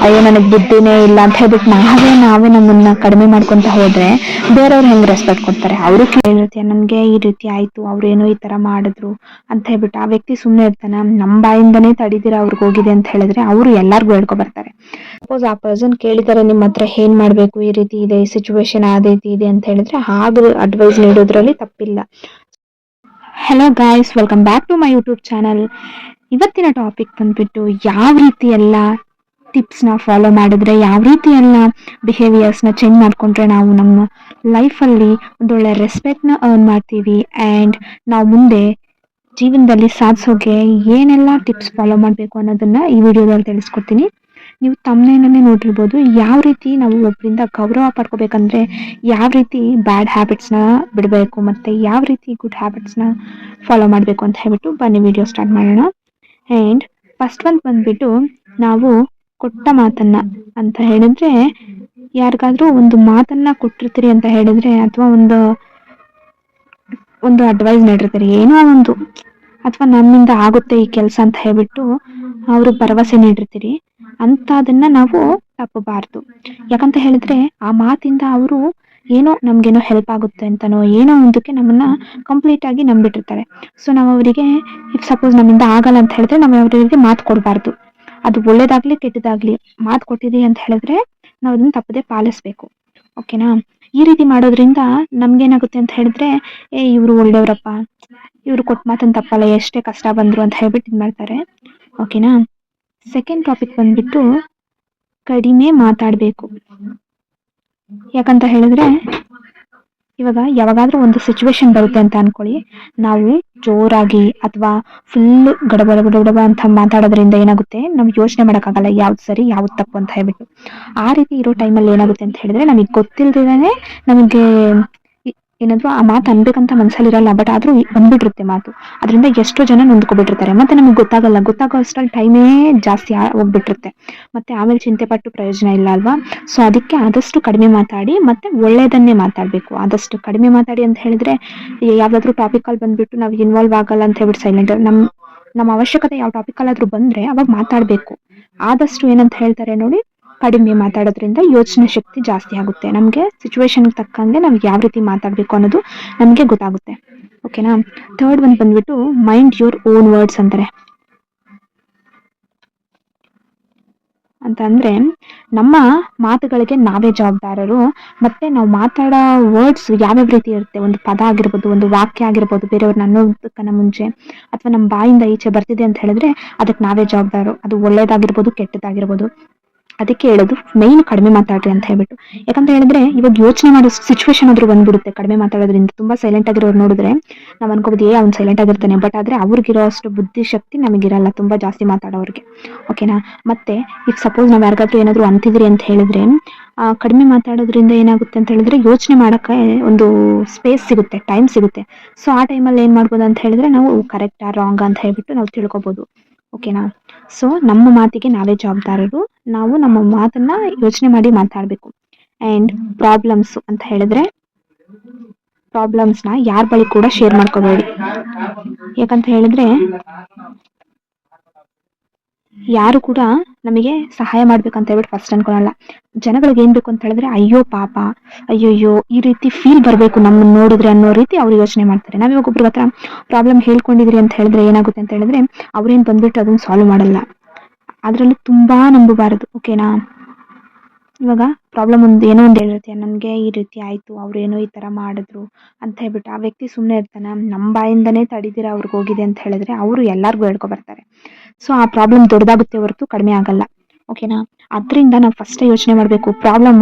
ಅಯ್ಯೋ ನನಗೆ ಬುದ್ಧಿನೇ ಇಲ್ಲ ಅಂತ ಹೇಳ್ಬಿಟ್ಟು ನಾವೇ ನಮ್ಮನ್ನ ಕಡಿಮೆ ಮಾಡ್ಕೊಂತ ಹೋದ್ರೆ ಬೇರೆಯವ್ರು ಹೆಂಗ್ ರೆಸ್ಪೆಕ್ಟ್ ಕೊಡ್ತಾರೆ? ಅವರು ಕೇಳಿರುತ್ತೆ ನನ್ಗೆ ಈ ರೀತಿ ಆಯ್ತು, ಅವ್ರೇನೋ ಈ ತರ ಮಾಡಿದ್ರು ಅಂತ ಹೇಳ್ಬಿಟ್ಟು ಆ ವ್ಯಕ್ತಿ ಸುಮ್ನೆ ಇರ್ತಾನ? ನಮ್ ಬಾಯಿಂದನೇ ತಡಿದಿರ ಅವ್ರಿಗೆ ಹೋಗಿದೆ ಅಂತ ಹೇಳಿದ್ರೆ ಅವರು ಎಲ್ಲಾರ್ಗು ಹೇಳ್ಕೊ ಬರ್ತಾರೆ. ಸಪೋಸ್ ಆ ಪರ್ಸನ್ ಕೇಳಿದಾರೆ ನಿಮ್ಮ ಹತ್ರ ಏನ್ ಮಾಡ್ಬೇಕು, ಈ ರೀತಿ ಇದೆ ಸಿಚುವೇಶನ್ ಆ ರೀತಿ ಇದೆ ಅಂತ ಹೇಳಿದ್ರೆ ಹಾಗೆ ಅಡ್ವೈಸ್ ನೀಡೋದ್ರಲ್ಲಿ ತಪ್ಪಿಲ್ಲ. Hello guys, welcome back to my YouTube channel. ಇವತ್ತಿನ ಟಾಪಿಕ್ ಬಂದ್ಬಿಟ್ಟು ಯಾವ ರೀತಿ ಎಲ್ಲ ಟಿಪ್ಸ್ ನ ಫಾಲೋ ಮಾಡಿದ್ರೆ, ಯಾವ ರೀತಿ ಎಲ್ಲ ಬಿಹೇವಿಯರ್ಸ್ ನ ಚೇಂಜ್ ಮಾಡ್ಕೊಂಡ್ರೆ ನಾವು ನಮ್ಮ ಲೈಫ್ ಅಲ್ಲಿ ಒಂದೊಳ್ಳೆ ರೆಸ್ಪೆಕ್ಟ್ ನ ಅರ್ನ್ ಮಾಡ್ತೀವಿ ಅಂಡ್ ನಾವು ಮುಂದೆ ಜೀವನದಲ್ಲಿ ಸಾಧಿಸೋಕೆ ಏನೆಲ್ಲ ಟಿಪ್ಸ್ ಫಾಲೋ ಮಾಡಬೇಕು ಅನ್ನೋದನ್ನ ಈ ವಿಡಿಯೋದಲ್ಲಿ ತಿಳಿಸ್ಕೊಡ್ತೀನಿ. ನೀವು ತಮ್ಮನೇನಲ್ಲೇ ನೋಡಿರ್ಬೋದು ಯಾವ ರೀತಿ ನಾವು ಒಬ್ಬರಿಂದ ಗೌರವ ಪಡ್ಕೋಬೇಕಂದ್ರೆ ಯಾವ ರೀತಿ ಬ್ಯಾಡ್ ಹ್ಯಾಬಿಟ್ಸ್ ನ ಬಿಡಬೇಕು ಮತ್ತೆ ಯಾವ ರೀತಿ ಗುಡ್ ಹ್ಯಾಬಿಟ್ಸ್ ನ ಫಾಲೋ ಮಾಡಬೇಕು ಅಂತ ಹೇಳ್ಬಿಟ್ಟು ಬನ್ನಿ ವಿಡಿಯೋ ಸ್ಟಾರ್ಟ್ ಮಾಡೋಣ. ಅಂಡ್ ಫಸ್ಟ್ ಒಂದು ಬಂದ್ಬಿಟ್ಟು ನಾವು ಕೊಟ್ಟ ಮಾತನ್ನ ಅಂತ ಹೇಳಿದ್ರೆ, ಯಾರಿಗಾದ್ರೂ ಒಂದು ಮಾತನ್ನ ಕೊಟ್ಟಿರ್ತೀರಿ ಅಂತ ಹೇಳಿದ್ರೆ ಅಥವಾ ಒಂದು ಅಡ್ವೈಸ್ ನೀಡಿರ್ತೀರಿ ಏನೋ ಒಂದು, ಅಥವಾ ನಮ್ಮಿಂದ ಆಗುತ್ತೆ ಈ ಕೆಲಸ ಅಂತ ಹೇಳ್ಬಿಟ್ಟು ಅವ್ರಿಗೆ ಭರವಸೆ ನೀಡಿರ್ತೀರಿ, ಅಂತದನ್ನ ನಾವು ತಪ್ಪಬಾರ್ದು. ಯಾಕಂತ ಹೇಳಿದ್ರೆ ಆ ಮಾತಿಂದ ಅವರು ಏನೋ ನಮ್ಗೇನೋ ಹೆಲ್ಪ್ ಆಗುತ್ತೆ ಅಂತನೋ ಏನೋ ಒಂದಕ್ಕೆ ನಮ್ಮನ್ನ ಕಂಪ್ಲೀಟ್ ಆಗಿ ನಂಬಿಟ್ಟಿರ್ತಾರೆ. ಸೊ ನಾವು ಅವರಿಗೆ ಇಫ್ ಸಪೋಸ್ ನಮ್ಮಿಂದ ಆಗಲ್ಲ ಅಂತ ಹೇಳಿದ್ರೆ ನಾವು ಅವರಿಗೆ ಮಾತು ಕೊಡಬಾರ್ದು. ಅದು ಒಳ್ಳೇದಾಗ್ಲಿ ಕೆಟ್ಟದಾಗ್ಲಿ ಮಾತು ಕೊಟ್ಟಿದೀವಿ ಅಂತ ಹೇಳಿದ್ರೆ ನಾವು ಅದನ್ನ ತಪ್ಪದೆ ಪಾಲಿಸ್ಬೇಕು. ಓಕೆನಾ? ಈ ರೀತಿ ಮಾಡೋದ್ರಿಂದ ನಮ್ಗೇನಾಗುತ್ತೆ ಅಂತ ಹೇಳಿದ್ರೆ ಇವ್ರು ಒಳ್ಳೆಯವ್ರಪ್ಪ, ಇವ್ರು ಕೊಟ್ಟ ಮಾತನ್ನ ತಪ್ಪಲ್ಲ, ಎಷ್ಟೇ ಕಷ್ಟ ಬಂದ್ರು ಅಂತ ಹೇಳ್ಬಿಟ್ಟು ಇದ್ ಮಾಡ್ತಾರೆ. ಓಕೆನಾ? ಸೆಕೆಂಡ್ ಟಾಪಿಕ್ ಬಂದ್ಬಿಟ್ಟು ಕಡಿಮೆ ಮಾತಾಡ್ಬೇಕು. ಯಾಕಂತ ಹೇಳಿದ್ರೆ ಇವಾಗ ಯಾವಾಗಾದ್ರೂ ಒಂದು ಸಿಚುವೇಶನ್ ಬರುತ್ತೆ ಅಂತ ಅನ್ಕೊಳ್ಳಿ, ನಾವು ಜೋರಾಗಿ ಅಥವಾ ಫುಲ್ ಗಡಬಡ ಅಂತ ಮಾತಾಡೋದ್ರಿಂದ ಏನಾಗುತ್ತೆ, ನಮ್ಗೆ ಯೋಚನೆ ಮಾಡೋಕ್ಕಾಗಲ್ಲ ಯಾವ್ದು ಸರಿ ಯಾವ್ದು ತಪ್ಪು ಅಂತ ಹೇಳ್ಬಿಟ್ಟು. ಆ ರೀತಿ ಇರೋ ಟೈಮಲ್ಲಿ ಏನಾಗುತ್ತೆ ಅಂತ ಹೇಳಿದ್ರೆ ನಮಗೆ ಗೊತ್ತಿಲ್ದಿರೇ ನಮಗೆ ಏನಾದ್ರು ಆ ಮಾತು ಅನ್ಬೇಕಂತ ಮನ್ಸಲ್ಲಿರಲ್ಲ, ಬಟ್ ಆದ್ರೂ ಬಂದ್ಬಿಟ್ಟಿರುತ್ತೆ ಮಾತು. ಅದರಿಂದ ಎಷ್ಟೋ ಜನ ನೊಂದ್ಕೊಬಿಟ್ಟಿರ್ತಾರೆ. ಮತ್ತೆ ನಮ್ಗೆ ಗೊತ್ತಾಗೋ ಅಷ್ಟ್ರಲ್ಲಿ ಟೈಮೇ ಜಾಸ್ತಿ ಹೋಗ್ಬಿಟ್ಟಿರುತ್ತೆ. ಮತ್ತೆ ಆಮೇಲೆ ಚಿಂತೆ ಪಟ್ಟು ಪ್ರಯೋಜನ ಇಲ್ಲ ಅಲ್ವಾ? ಸೊ ಅದಕ್ಕೆ ಆದಷ್ಟು ಕಡಿಮೆ ಮಾತಾಡಿ ಮತ್ತೆ ಒಳ್ಳೇದನ್ನೇ ಮಾತಾಡ್ಬೇಕು. ಆದಷ್ಟು ಕಡಿಮೆ ಮಾತಾಡಿ ಅಂತ ಹೇಳಿದ್ರೆ ಯಾವ್ದಾದ್ರು ಟಾಪಿಕ್ ಅಲ್ಲಿ ಬಂದ್ಬಿಟ್ಟು ನಾವು ಇನ್ವಾಲ್ವ್ ಆಗಲ್ಲ ಅಂತ ಹೇಳ್ಬಿಟ್ಟು ಸೈಲೆಂಟ್, ನಮ್ಮ ಅವಶ್ಯಕತೆ ಯಾವ ಟಾಪಿಕ್ ಅಲ್ಲಾದ್ರೂ ಬಂದ್ರೆ ಅವಾಗ ಮಾತಾಡ್ಬೇಕು. ಆದಷ್ಟು ಏನಂತ ಹೇಳ್ತಾರೆ ನೋಡಿ, ಕಡಿಮೆ ಮಾತಾಡೋದ್ರಿಂದ ಯೋಚನೆ ಶಕ್ತಿ ಜಾಸ್ತಿ ಆಗುತ್ತೆ. ನಮ್ಗೆ ಸಿಚುವೇಶನ್ ತಕ್ಕಂಗೆ ನಮ್ಗೆ ಯಾವ ರೀತಿ ಮಾತಾಡ್ಬೇಕು ಅನ್ನೋದು ನಮ್ಗೆ ಗೊತ್ತಾಗುತ್ತೆ. ಓಕೆನಾ? ಥರ್ಡ್ ಒನ್ ಬಂದ್ಬಿಟ್ಟು ಮೈಂಡ್ ಯುವರ್ ಓನ್ ವರ್ಡ್ಸ್ ಅಂತಾರೆ. ಅಂತ ಅಂದ್ರೆ ನಮ್ಮ ಮಾತುಗಳಿಗೆ ನಾವೇ ಜವಾಬ್ದಾರರು. ಮತ್ತೆ ನಾವು ಮಾತಾಡೋ ವರ್ಡ್ಸ್ ಯಾವ್ಯಾವ ರೀತಿ ಇರುತ್ತೆ, ಒಂದು ಪದ ಆಗಿರ್ಬೋದು, ಒಂದು ವಾಕ್ಯ ಆಗಿರ್ಬೋದು, ಬೇರೆಯವ್ರನ್ನ ಅನ್ನೋದಕ್ಕನ್ನ ಮುಂಚೆ ಅಥವಾ ನಮ್ಮ ಬಾಯಿಂದ ಈಚೆ ಬರ್ತಿದೆ ಅಂತ ಹೇಳಿದ್ರೆ ಅದಕ್ಕೆ ನಾವೇ ಜವಾಬ್ದಾರು. ಅದು ಒಳ್ಳೇದಾಗಿರ್ಬೋದು ಕೆಟ್ಟದಾಗಿರ್ಬೋದು. ಅದಕ್ಕೆ ಹೇಳೋದು ಮೈನ್ ಕಡಿಮೆ ಮಾತಾಡ್ರಿ ಅಂತ ಹೇಳ್ಬಿಟ್ಟು. ಯಾಕಂತ ಹೇಳಿದ್ರೆ ಇವಾಗ ಯೋಚನೆ ಮಾಡೋ ಸಿಚುವೇಶನ್ ಆದ್ರೂ ಬಂದ್ಬಿಡುತ್ತೆ ಕಡಿಮೆ ಮಾತಾಡೋದ್ರಿಂದ. ತುಂಬಾ ಸೈಲೆಂಟ್ ಆಗಿರೋರು ನೋಡಿದ್ರೆ ನಾವ್ ಅನ್ಕೋಬಹುದು ಅವ್ನು ಸೈಲೆಂಟ್ ಆಗಿರ್ತಾನೆ, ಬಟ್ ಆದ್ರೆ ಅವ್ರಿಗಿರೋ ಅಷ್ಟು ಬುದ್ಧಿ ಶಕ್ತಿ ನಮಗಿರಲ್ಲ ತುಂಬಾ ಜಾಸ್ತಿ ಮಾತಾಡೋರಿಗೆ. ಓಕೆನಾ? ಮತ್ತೆ ಈಗ ಸಪೋಸ್ ನಾವ್ ಯಾರಿಗಾದ್ರೂ ಏನಾದ್ರು ಅಂತಿದ್ರಿ ಅಂತ ಹೇಳಿದ್ರೆ ಕಡಿಮೆ ಮಾತಾಡೋದ್ರಿಂದ ಏನಾಗುತ್ತೆ ಅಂತ ಹೇಳಿದ್ರೆ ಯೋಚನೆ ಮಾಡಕ್ಕೆ ಒಂದು ಸ್ಪೇಸ್ ಸಿಗುತ್ತೆ, ಟೈಮ್ ಸಿಗುತ್ತೆ. ಸೊ ಆ ಟೈಮಲ್ಲಿ ಏನ್ ಮಾಡ್ಬೋದು ಅಂತ ಹೇಳಿದ್ರೆ ನಾವು ಕರೆಕ್ಟಾ ರಾಂಗ್ ಅಂತ ಹೇಳ್ಬಿಟ್ಟು ನಾವು ತಿಳ್ಕೊಬಹುದು. ಓಕೆನಾ? ಸೊ ನಮ್ಮ ಮಾತಿಗೆ ನಾವೇ ಜವಾಬ್ದಾರರು. ನಾವು ನಮ್ಮ ಮಾತನ್ನ ಯೋಚನೆ ಮಾಡಿ ಮಾತಾಡ್ಬೇಕು. ಅಂಡ್ ಪ್ರಾಬ್ಲಮ್ಸ್ ಅಂತ ಹೇಳಿದ್ರೆ ಪ್ರಾಬ್ಲಮ್ಸ್ ನ ಯಾರ ಬಳಿ ಕೂಡ ಶೇರ್ ಮಾಡ್ಕೋಬೇಡಿ. ಯಾಕಂತ ಹೇಳಿದ್ರೆ ಯಾರು ಕೂಡ ನಮಗೆ ಸಹಾಯ ಮಾಡ್ಬೇಕಂತ ಹೇಳ್ಬಿಟ್ಟು ಫಸ್ಟ್ ಅನ್ಕೊಳಲ್ಲ. ಜನಗಳಿಗೆ ಏನ್ ಬೇಕು ಅಂತ ಹೇಳಿದ್ರೆ ಅಯ್ಯೋ ಪಾಪ, ಅಯ್ಯೋಯ್ಯೋ ಈ ರೀತಿ ಫೀಲ್ ಬರ್ಬೇಕು ನಮ್ಮನ್ನ ನೋಡಿದ್ರೆ ಅನ್ನೋ ರೀತಿ ಅವ್ರು ಯೋಚನೆ ಮಾಡ್ತಾರೆ. ನಾವ್ ಇವಾಗ ಒಬ್ರ ಹತ್ರ ಪ್ರಾಬ್ಲಮ್ ಹೇಳ್ಕೊಂಡಿದ್ರಿ ಅಂತ ಹೇಳಿದ್ರೆ ಏನಾಗುತ್ತೆ ಅಂತ ಹೇಳಿದ್ರೆ ಅವ್ರೇನ್ ಬಂದ್ಬಿಟ್ಟು ಅದನ್ನ ಸಾಲ್ವ್ ಮಾಡಲ್ಲ. ಅದ್ರಲ್ಲಿ ತುಂಬಾ ನಂಬಬಾರದು. ಓಕೆನಾ? ಇವಾಗ ಪ್ರಾಬ್ಲಮ್ ಏನೋ ಒಂದು ಹೇಳಿರುತ್ತೆ, ನನ್ಗೆ ಈ ರೀತಿ ಆಯ್ತು, ಅವ್ರೇನೋ ಈ ತರ ಮಾಡಿದ್ರು ಅಂತ ಹೇಳ್ಬಿಟ್ಟು ಆ ವ್ಯಕ್ತಿ ಸುಮ್ನೆ ಇರ್ತಾನ? ನಮ್ ಬಾಯಿಂದನೇ ತಡಿದಿರ ಅವ್ರಿಗೆ ಹೋಗಿದೆ ಅಂತ ಹೇಳಿದ್ರೆ ಅವರು ಎಲ್ಲಾರ್ಗು ಹೇಳ್ಕೊ ಬರ್ತಾರೆ. ಸೊ ಆ ಪ್ರಾಬ್ಲಮ್ ದೊಡ್ಡದಾಗುತ್ತೆ ಹೊರತು ಕಡಿಮೆ ಆಗಲ್ಲ. ಓಕೆನಾ? ಅದ್ರಿಂದ ನಾವು ಫಸ್ಟ್ ಯೋಚನೆ ಮಾಡ್ಬೇಕು, ಪ್ರಾಬ್ಲಮ್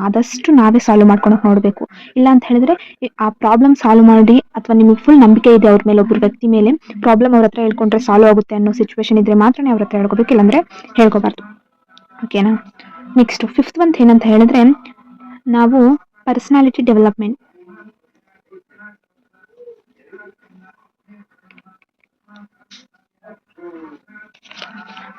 ಆದಷ್ಟು ನಾವೇ ಸಾಲ್ವ್ ಮಾಡ್ಕೊಳಕ್ ನೋಡ್ಬೇಕು. ಇಲ್ಲ ಅಂತ ಹೇಳಿದ್ರೆ ಆ ಪ್ರಾಬ್ಲಮ್ ಸಾಲ್ವ್ ಮಾಡಿ ಅಥವಾ ನಿಮಗೆ ಫುಲ್ ನಂಬಿಕೆ ಇದೆ ಅವ್ರ ಮೇಲೆ, ಒಬ್ರು ವ್ಯಕ್ತಿ ಮೇಲೆ, ಪ್ರಾಬ್ಲಮ್ ಅವ್ರ ಹತ್ರ ಹೇಳ್ಕೊಂಡ್ರೆ ಸಾಲ್ವ್ ಆಗುತ್ತೆ ಅನ್ನೋ ಸಿಚುವೇಶನ್ ಇದ್ರೆ ಮಾತ್ರ ಅವ್ರ ಹತ್ರ ಹೇಳ್ಕೋಬೇಕು, ಇಲ್ಲಾಂದ್ರೆ ಹೇಳ್ಕೋಬಾರ್ದು. ಓಕೆನಾ? ನೆಕ್ಸ್ಟ್ ಫಿಫ್ತ್ ಒಂದ್ ಏನಂತ ಹೇಳಿದ್ರೆ ನಾವು ಪರ್ಸನಾಲಿಟಿ ಡೆವಲಪ್ಮೆಂಟ್.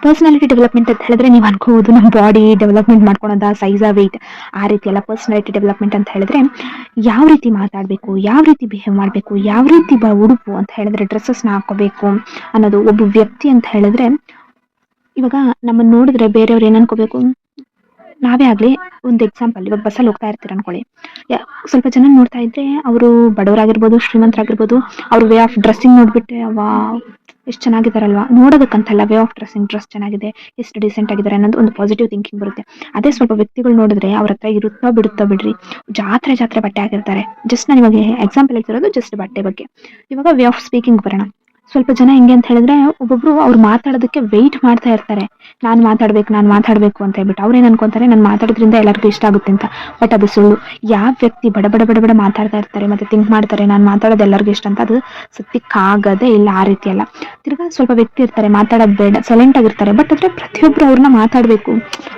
ಪರ್ಸನಾಲಿಟಿ ಡೆವಲಪ್ಮೆಂಟ್ ಅಂತ ಹೇಳಿದ್ರೆ ನೀವು ಅನ್ಕೋಬಹುದು ನಮ್ಮ ಬಾಡಿ ಡೆವಲಪ್ಮೆಂಟ್ ಮಾಡ್ಕೊಳೋದ, ಸೈಜ್ ವೆಯ್ಟ್ ಆ ರೀತಿ ಎಲ್ಲ. ಪರ್ಸನಾಲಿಟಿ ಡೆವಲಪ್ಮೆಂಟ್ ಅಂತ ಹೇಳಿದ್ರೆ ಯಾವ ರೀತಿ ಮಾತಾಡ್ಬೇಕು, ಯಾವ ರೀತಿ ಬಿಹೇವ್ ಮಾಡ್ಬೇಕು, ಯಾವ ರೀತಿ ಉಡುಪು ಅಂತ ಹೇಳಿದ್ರೆ ಡ್ರೆಸ್ಸಸ್ ನ ಹಾಕೋಬೇಕು ಅನ್ನೋದು. ಒಬ್ಬ ವ್ಯಕ್ತಿ ಅಂತ ಹೇಳಿದ್ರೆ ಇವಾಗ ನಮ್ಮನ್ನ ನೋಡಿದ್ರೆ ಬೇರೆಯವ್ರು ಏನ್ ಅನ್ಕೋಬೇಕು, ನಾವೇ ಆಗ್ಲಿ ಒಂದು ಎಕ್ಸಾಂಪಲ್, ಇವಾಗ ಬಸ್ಸಲ್ಲಿ ಹೋಗ್ತಾ ಇರ್ತೀರ ಅನ್ಕೊಳ್ಳಿ, ಸ್ವಲ್ಪ ಜನ ನೋಡ್ತಾ ಇದ್ರೆ ಅವರು ಬಡವರಾಗಿರ್ಬೋದು, ಶ್ರೀಮಂತರಾಗಿರ್ಬೋದು, ಅವ್ರ ವೇ ಆಫ್ ಡ್ರೆಸ್ಸಿಂಗ್ ನೋಡ್ಬಿಟ್ಟೆ ವಾ ಎಷ್ಟು ಚೆನ್ನಾಗಿದಾರಲ್ವಾ, ನೋಡೋದಕ್ಕಂತಲ್ಲ, ವೇ ಆಫ್ ಡ್ರೆಸ್ಸಿಂಗ್, ಡ್ರೆಸ್ ಚೆನ್ನಾಗಿದೆ, ಎಷ್ಟು ಡಿಸೆಂಟ್ ಆಗಿದ್ದಾರೆ ಅನ್ನೋದು ಒಂದು ಪಾಸಿಟಿವ್ ಥಿಂಕಿಂಗ್ ಬರುತ್ತೆ. ಅದೇ ಸ್ವಲ್ಪ ವ್ಯಕ್ತಿಗಳು ನೋಡಿದ್ರೆ ಅವ್ರ ಹತ್ರ ಇರುತ್ತೋ ಬಿಡುತ್ತೋ ಬಿಡ್ರಿ, ಜಾತ್ರೆ ಜಾತ್ರೆ ಬಟ್ಟೆ ಹಾಕಿರ್ತಾರೆ. ಜಸ್ಟ್ ನಾನು ಇವಾಗ ಎಕ್ಸಾಂಪಲ್ ಹೇಳ್ತಿರೋದು ಜಸ್ಟ್ ಬಟ್ಟೆ ಬಗ್ಗೆ. ಇವಾಗ ವೇ ಆಫ್ ಸ್ಪೀಕಿಂಗ್ ಬರೋಣ. ಸ್ವಲ್ಪ ಜನ ಹೆಂಗೆ ಅಂತ ಹೇಳಿದ್ರೆ, ಒಬ್ಬೊಬ್ರು ಅವ್ರು ಮಾತಾಡೋದಕ್ಕೆ ವೆಯ್ಟ್ ಮಾಡ್ತಾ ಇರ್ತಾರೆ, ನಾನ್ ಮಾತಾಡ್ಬೇಕು ಅಂತ ಹೇಳ್ಬಿಟ್ಟು. ಅವ್ರೇನ್ ಅನ್ಕೊಂತಾರೆ, ನಾನು ಮಾತಾಡೋದ್ರಿಂದ ಎಲ್ಲರಿಗೂ ಇಷ್ಟ ಆಗುತ್ತೆ ಅಂತ. ಬಟ್ ಅದು ಸುಳ್ಳು. ಯಾವ ವ್ಯಕ್ತಿ ಬಡ ಬಡ ಬಡ ಬಡ ಮಾತಾಡ್ತಾ ಇರ್ತಾರೆ ಮತ್ತೆ ಥಿಂಕ್ ಮಾಡ್ತಾರೆ ನಾನು ಮಾತಾಡೋದು ಎಲ್ಲರಿಗೂ ಇಷ್ಟ ಅಂತ, ಅದು ಸತ್ಯಕ್ಕಾಗದೇ ಇಲ್ಲ. ಆ ರೀತಿ ಅಲ್ಲ. ತಿರ್ಗಾ ಸ್ವಲ್ಪ ವ್ಯಕ್ತಿ ಇರ್ತಾರೆ, ಮಾತಾಡೋದು ಬೇಡ, ಸೈಲೆಂಟ್ ಆಗಿರ್ತಾರೆ, ಬಟ್ ಆದ್ರೆ ಪ್ರತಿಯೊಬ್ರು ಅವ್ರನ್ನ ಮಾತಾಡ್ಬೇಕು,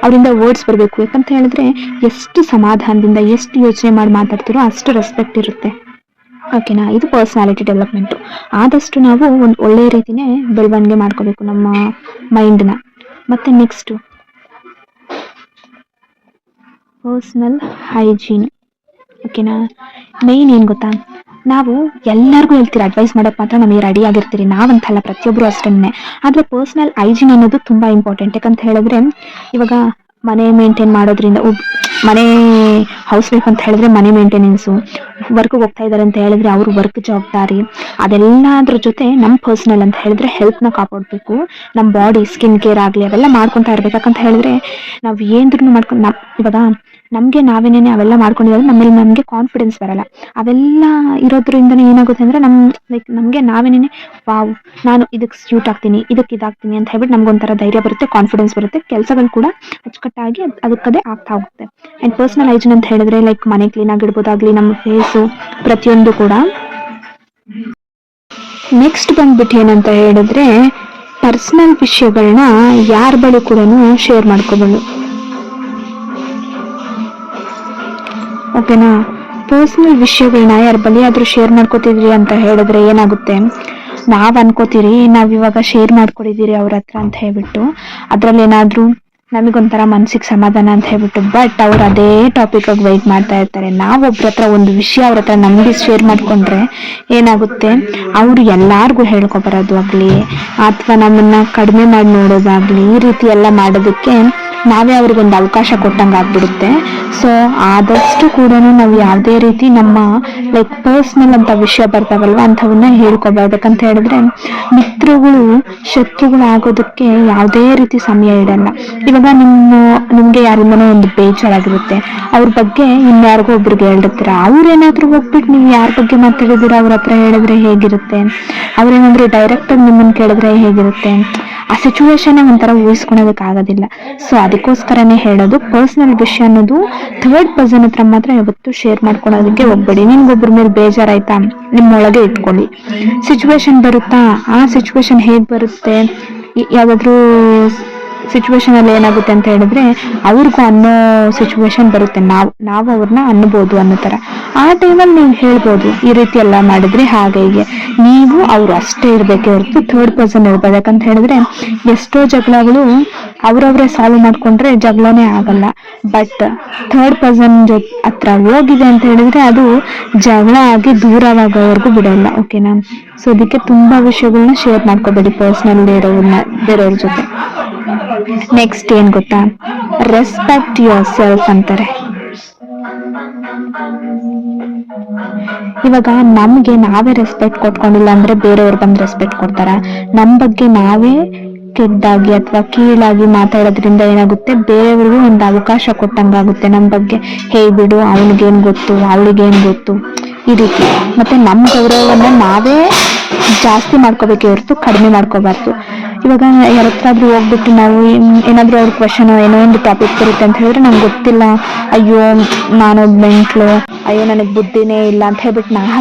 ಅವರಿಂದ ವರ್ಡ್ಸ್ ಬರ್ಬೇಕು. ಯಾಕಂತ ಹೇಳಿದ್ರೆ ಎಷ್ಟು ಸಮಾಧಾನದಿಂದ, ಎಷ್ಟು ಯೋಚನೆ ಮಾಡಿ ಮಾತಾಡ್ತಿರೋ ಅಷ್ಟು ರೆಸ್ಪೆಕ್ಟ್ ಇರುತ್ತೆ. ಓಕೆನಾ. ಇದು ಪರ್ಸನಾಲಿಟಿ ಡೆವಲಪ್ಮೆಂಟ್. ಆದಷ್ಟು ನಾವು ಒಂದು ಒಳ್ಳೆ ರೀತಿನೇ ಬೆಳವಣಿಗೆ ಮಾಡ್ಕೋಬೇಕು ನಮ್ಮ ಮೈಂಡ್ನ. ಮತ್ತೆ ನೆಕ್ಸ್ಟ್ ಪರ್ಸನಲ್ ಹೈಜೀನ್. ಓಕೆನಾ. ಮೇನ್ ಏನ್ ಗೊತ್ತಾ, ನಾವು ಎಲ್ಲರಿಗೂ ಹೇಳ್ತೀರಿ, ಅಡ್ವೈಸ್ ಮಾಡಕ್ ಮಾತ್ರ ನಮಗೆ ರೆಡಿ ಆಗಿರ್ತೀರಿ, ನಾವಂತಲ್ಲ ಪ್ರತಿಯೊಬ್ರು ಅಷ್ಟೇನೆ. ಆದ್ರೆ ಪರ್ಸನಲ್ ಹೈಜೀನ್ ಅನ್ನೋದು ತುಂಬಾ ಇಂಪಾರ್ಟೆಂಟ್. ಯಾಕಂತ ಹೇಳಿದ್ರೆ ಇವಾಗ ಮನೆ ಮೇಂಟೈನ್ ಮಾಡೋದ್ರಿಂದ, ಮನೆ ಹೌಸ್ ವೈಫ್ ಅಂತ ಹೇಳಿದ್ರೆ ಮನೆ ಮೇಂಟೆನೆನ್ಸು, ವರ್ಕ್ ಹೋಗ್ತಾ ಇದಾರೆ ಅಂತ ಹೇಳಿದ್ರೆ ಅವ್ರ ವರ್ಕ್ ಜವಾಬ್ದಾರಿ, ಅದೆಲ್ಲದ್ರ ಜೊತೆ ನಮ್ಮ ಪರ್ಸನಲ್ ಅಂತ ಹೇಳಿದ್ರೆ ಹೆಲ್ತ್ ನ ಕಾಪಾಡ್ಬೇಕು. ನಮ್ಮ ಬಾಡಿ ಸ್ಕಿನ್ ಕೇರ್ ಆಗ್ಲಿ ಅವೆಲ್ಲ ಮಾಡ್ಕೊಂತಾ ಇರ್ಬೇಕು. ಯಾಕಂತ ಹೇಳಿದ್ರೆ ನಾವ್ ಏನ್ರು ಮಾಡ್ಕೊಂಡು ಇವಾಗ ನಮ್ಗೆ ನಾವೇನೇನೆ ಅವೆಲ್ಲ ಮಾಡ್ಕೊಂಡಿದ್ರೆ ನಮ್ಮಲ್ಲಿ ನಮ್ಗೆ ಕಾನ್ಫಿಡೆನ್ಸ್ ಬರಲ್ಲ. ಅವೆಲ್ಲ ಇರೋದ್ರಿಂದನೇ ಏನಾಗುತ್ತೆ ಅಂದ್ರೆ ನಮ್ಗೆ ನಾವೇನೇನೆ ವಾವ್ ನಾನು ಇದಕ್ಕೆ ಸ್ಯೂಟ್ ಆಗ್ತೀನಿ, ಇದಕ್ಕೆ ಇದಾಗ್ತೀನಿ ಅಂತ ಹೇಳ್ಬಿಟ್ಟು ನಮ್ಗೊಂಥರ ಧೈರ್ಯ ಬರುತ್ತೆ, ಕಾನ್ಫಿಡೆನ್ಸ್ ಬರುತ್ತೆ, ಕೆಲಸಗಳು ಕೂಡ ಅಚ್ಚುಕಟ್ಟಾಗಿ ಅದಕ್ಕದೇ ಆಗ್ತಾ ಹೋಗುತ್ತೆ. ಅಂಡ್ ಪರ್ಸನಲ್ ಹೈಜೀನ್ ಅಂತ ಹೇಳಿದ್ರೆ ಮನೆ ಕ್ಲೀನ್ ಆಗಿಡ್ಬೋದಾಗ್ಲಿ, ನಮ್ಮ ಫೇಸು ಪ್ರತಿಯೊಂದು ಕೂಡ. ನೆಕ್ಸ್ಟ್ ಬಂದ್ಬಿಟ್ಟು ಏನಂತ ಹೇಳಿದ್ರೆ, ಪರ್ಸನಲ್ ವಿಷಯಗಳನ್ನ ಯಾರ ಬಳಿ ಕೂಡ ಶೇರ್ ಮಾಡ್ಕೋಬಹುದು. ಓಕೆನಾ. ಪರ್ಸನಲ್ ವಿಷಯಗಳನ್ನ ಯಾರ ಬಳಿ ಆದ್ರೂ ಶೇರ್ ಮಾಡ್ಕೋತಿದ್ರಿ ಅಂತ ಹೇಳಿದ್ರೆ ಏನಾಗುತ್ತೆ, ನಾವ್ ಅನ್ಕೋತೀರಿ ನಾವಿವಾಗ ಶೇರ್ ಮಾಡ್ಕೊಂಡಿದೀರಿ ಅವ್ರ ಹತ್ರ ಅಂತ ಹೇಳ್ಬಿಟ್ಟು, ಅದ್ರಲ್ಲಿ ಏನಾದ್ರೂ ನಮಗೊಂಥರ ಮನ್ಸಿಗೆ ಸಮಾಧಾನ ಅಂತ ಹೇಳ್ಬಿಟ್ಟು, ಬಟ್ ಅವ್ರು ಅದೇ ಟಾಪಿಕ್ ಆಗಿ ವೈಟ್ ಮಾಡ್ತಾ ಇರ್ತಾರೆ. ನಾವ್ ಒಬ್ರ ಹತ್ರ ಒಂದು ವಿಷಯ ಅವ್ರ ಹತ್ರ ನಮ್ಗೆ ಶೇರ್ ಮಾಡ್ಕೊಂಡ್ರೆ ಏನಾಗುತ್ತೆ, ಅವ್ರು ಎಲ್ಲಾರ್ಗು ಹೇಳ್ಕೊಬರೋದು ಆಗ್ಲಿ ಅಥವಾ ನಮ್ಮನ್ನ ಕಡಿಮೆ ಮಾಡಿ ನೋಡೋದಾಗ್ಲಿ, ಈ ರೀತಿ ಎಲ್ಲ ಮಾಡೋದಕ್ಕೆ ನಾವೇ ಅವ್ರಿಗೊಂದು ಅವಕಾಶ ಕೊಟ್ಟಂಗೆ ಆಗ್ಬಿಡುತ್ತೆ. ಸೊ ಆದಷ್ಟು ಕೂಡ ನಾವು ಯಾವುದೇ ರೀತಿ ನಮ್ಮ ಪರ್ಸನಲ್ ಅಂತ ವಿಷಯ ಬರ್ತಾವಲ್ವ ಅಂಥವನ್ನ ಹೇಳ್ಕೊಬಾರ್ದು. ಯಾಕಂತ ಹೇಳಿದ್ರೆ ಮಿತ್ರಗಳು ಶತ್ರುಗಳು ಆಗೋದಕ್ಕೆ ಯಾವುದೇ ರೀತಿ ಸಮಯ ಇಡಲ್ಲ. ಇವಾಗ ನಿಮ್ಗೆ ಯಾರಿಂದನೋ ಒಂದು ಬೇಜಾರಾಗಿರುತ್ತೆ, ಅವ್ರ ಬಗ್ಗೆ ಇನ್ಯಾರಿಗೋ ಒಬ್ರಿಗೆ ಹೇಳಿರ್ತೀರ, ಅವ್ರೇನಾದ್ರೂ ಹೋಗ್ಬಿಟ್ಟು ನೀವು ಯಾರ ಬಗ್ಗೆ ಮಾತಾಡಿದಿರ ಅವ್ರ ಹತ್ರ ಹೇಳಿದ್ರೆ ಹೇಗಿರುತ್ತೆ, ಅವ್ರೇನಾದ್ರೂ ಡೈರೆಕ್ಟ್ ಆಗಿ ನಿಮ್ಮನ್ನ ಕೇಳಿದ್ರೆ ಹೇಗಿರುತ್ತೆ, ಆ ಸಿಚುವೇಶನ್ ಒಂಥರ ಊಹಿಸ್ಕೊಳೋದಕ್ಕೆ ಆಗೋದಿಲ್ಲ. ಸೊ ಅದಕ್ಕೋಸ್ಕರನೇ ಹೇಳೋದು, ಪರ್ಸನಲ್ ವಿಷಯ ಅನ್ನೋದು ಥರ್ಡ್ ಪರ್ಸನ್ ಹತ್ರ ಮಾತ್ರ ಯಾವತ್ತೂ ಶೇರ್ ಮಾಡ್ಕೊಳೋದಕ್ಕೆ ಹೋಗ್ಬೇಡಿ. ನಿಮ್ಗೊಬ್ರ ಮೇಲೆ ಬೇಜಾರಾಯ್ತಾ, ನಿಮ್ಮೊಳಗೆ ಇಟ್ಕೊಳ್ಳಿ. ಸಿಚುವೇಶನ್ ಬರುತ್ತಾ, ಆ ಸಿಚುವೇಶನ್ ಹೇಗ್ ಬರುತ್ತೆ, ಯಾವ್ದಾದ್ರು ಸಿಚುವೇಶನ್ ಅಲ್ಲಿ ಏನಾಗುತ್ತೆ ಅಂತ ಹೇಳಿದ್ರೆ ಅವ್ರಿಗೂ ಅನ್ನೋ ಸಿಚುವೇಶನ್ ಬರುತ್ತೆ, ನಾವು ಅವ್ರನ್ನ ಅನ್ಬೋದು ಅನ್ನೋ ತರ. ಆ ಟೈಮಲ್ಲಿ ನೀವು ಹೇಳ್ಬೋದು, ಈ ರೀತಿ ಎಲ್ಲ ಮಾಡಿದ್ರೆ ಹಾಗೆ ಹೀಗೆ. ನೀವು ಅವ್ರು ಅಷ್ಟೇ ಇರ್ಬೇಕೆ ಹೊರತು ಥರ್ಡ್ ಪರ್ಸನ್ ಇರ್ಬೋದು. ಯಾಕಂತ ಹೇಳಿದ್ರೆ ಎಷ್ಟೋ ಜಗಳಗಳು ಅವ್ರವ್ರೇ ಸಾಲ್ವ್ ಮಾಡ್ಕೊಂಡ್ರೆ ಜಗಳನೇ ಆಗಲ್ಲ, ಬಟ್ ಥರ್ಡ್ ಪರ್ಸನ್ ಹತ್ರ ಹೋಗಿದೆ ಅಂತ ಹೇಳಿದ್ರೆ ಅದು ಜಗಳ ಆಗಿ ದೂರವಾಗೋವರೆಗೂ ಬಿಡಲ್ಲ. ಓಕೆನಾ. ಸೊ ಅದಕ್ಕೆ ತುಂಬಾ ವಿಷಯಗಳನ್ನ ಶೇರ್ ಮಾಡ್ಕೋಬೇಡಿ ಪರ್ಸನಲ್ ಬೇರೆಯವ್ರ ಜೊತೆ. ನೆಕ್ಸ್ಟ್ ಏನ್ ಗೊತ್ತಾ, ರೆಸ್ಪೆಕ್ಟ್ ಯುವರ್ ಸೆಲ್ಫ್ ಅಂತಾರೆ. ಇವಾಗ ನಮ್ಗೆ ನಾವೇ ರೆಸ್ಪೆಕ್ಟ್ ಕೊಟ್ಕೊಂಡಿಲ್ಲ ಅಂದ್ರೆ ಬೇರೆಯವ್ರು ಬಂದು ರೆಸ್ಪೆಕ್ಟ್ ಕೊಡ್ತಾರ. ನಮ್ ಬಗ್ಗೆ ನಾವೇ ಕೆಟ್ಟಾಗಿ ಅಥವಾ ಕೀಳಾಗಿ ಮಾತಾಡೋದ್ರಿಂದ ಏನಾಗುತ್ತೆ, ಬೇರೆಯವ್ರಿಗೂ ಒಂದು ಅವಕಾಶ ಕೊಟ್ಟಂಗಾಗುತ್ತೆ ನಮ್ ಬಗ್ಗೆ. ಹೇ ಬಿಡು, ಅವನಿಗೇನ್ ಗೊತ್ತು, ಅವಳಿಗೇನ್ ಗೊತ್ತು, ಈ ರೀತಿ. ಮತ್ತೆ ನಮ್ ಗೌರವವನ್ನ ನಾವೇ ಜಾಸ್ತಿ ಮಾಡ್ಕೋಬೇಕೆ ಹೊರತು ಕಡಿಮೆ ಮಾಡ್ಕೋಬಾರ್ದು. ಇವಾಗ ಯಾರ ಹತ್ರಾದ್ರೂ ಹೋಗ್ಬಿಟ್ಟು ನಾವು ಏನಾದ್ರೂ ಅವ್ರ ಕ್ವಶನ್ ಏನೋ ಒಂದು ಟಾಪಿಕ್ ಬರುತ್ತೆ ಅಂತ ಹೇಳಿದ್ರೆ ನಂಗೆ ಗೊತ್ತಿಲ್ಲ, ಅಯ್ಯೋ ನಾನೊಬ್ಬ ಮೆಂಟ್ಲು, ಅಯ್ಯೋ ನನಗೆ ಬುದ್ಧಿನೇ ಇಲ್ಲ ಅಂತ ಹೇಳ್ಬಿಟ್ಟು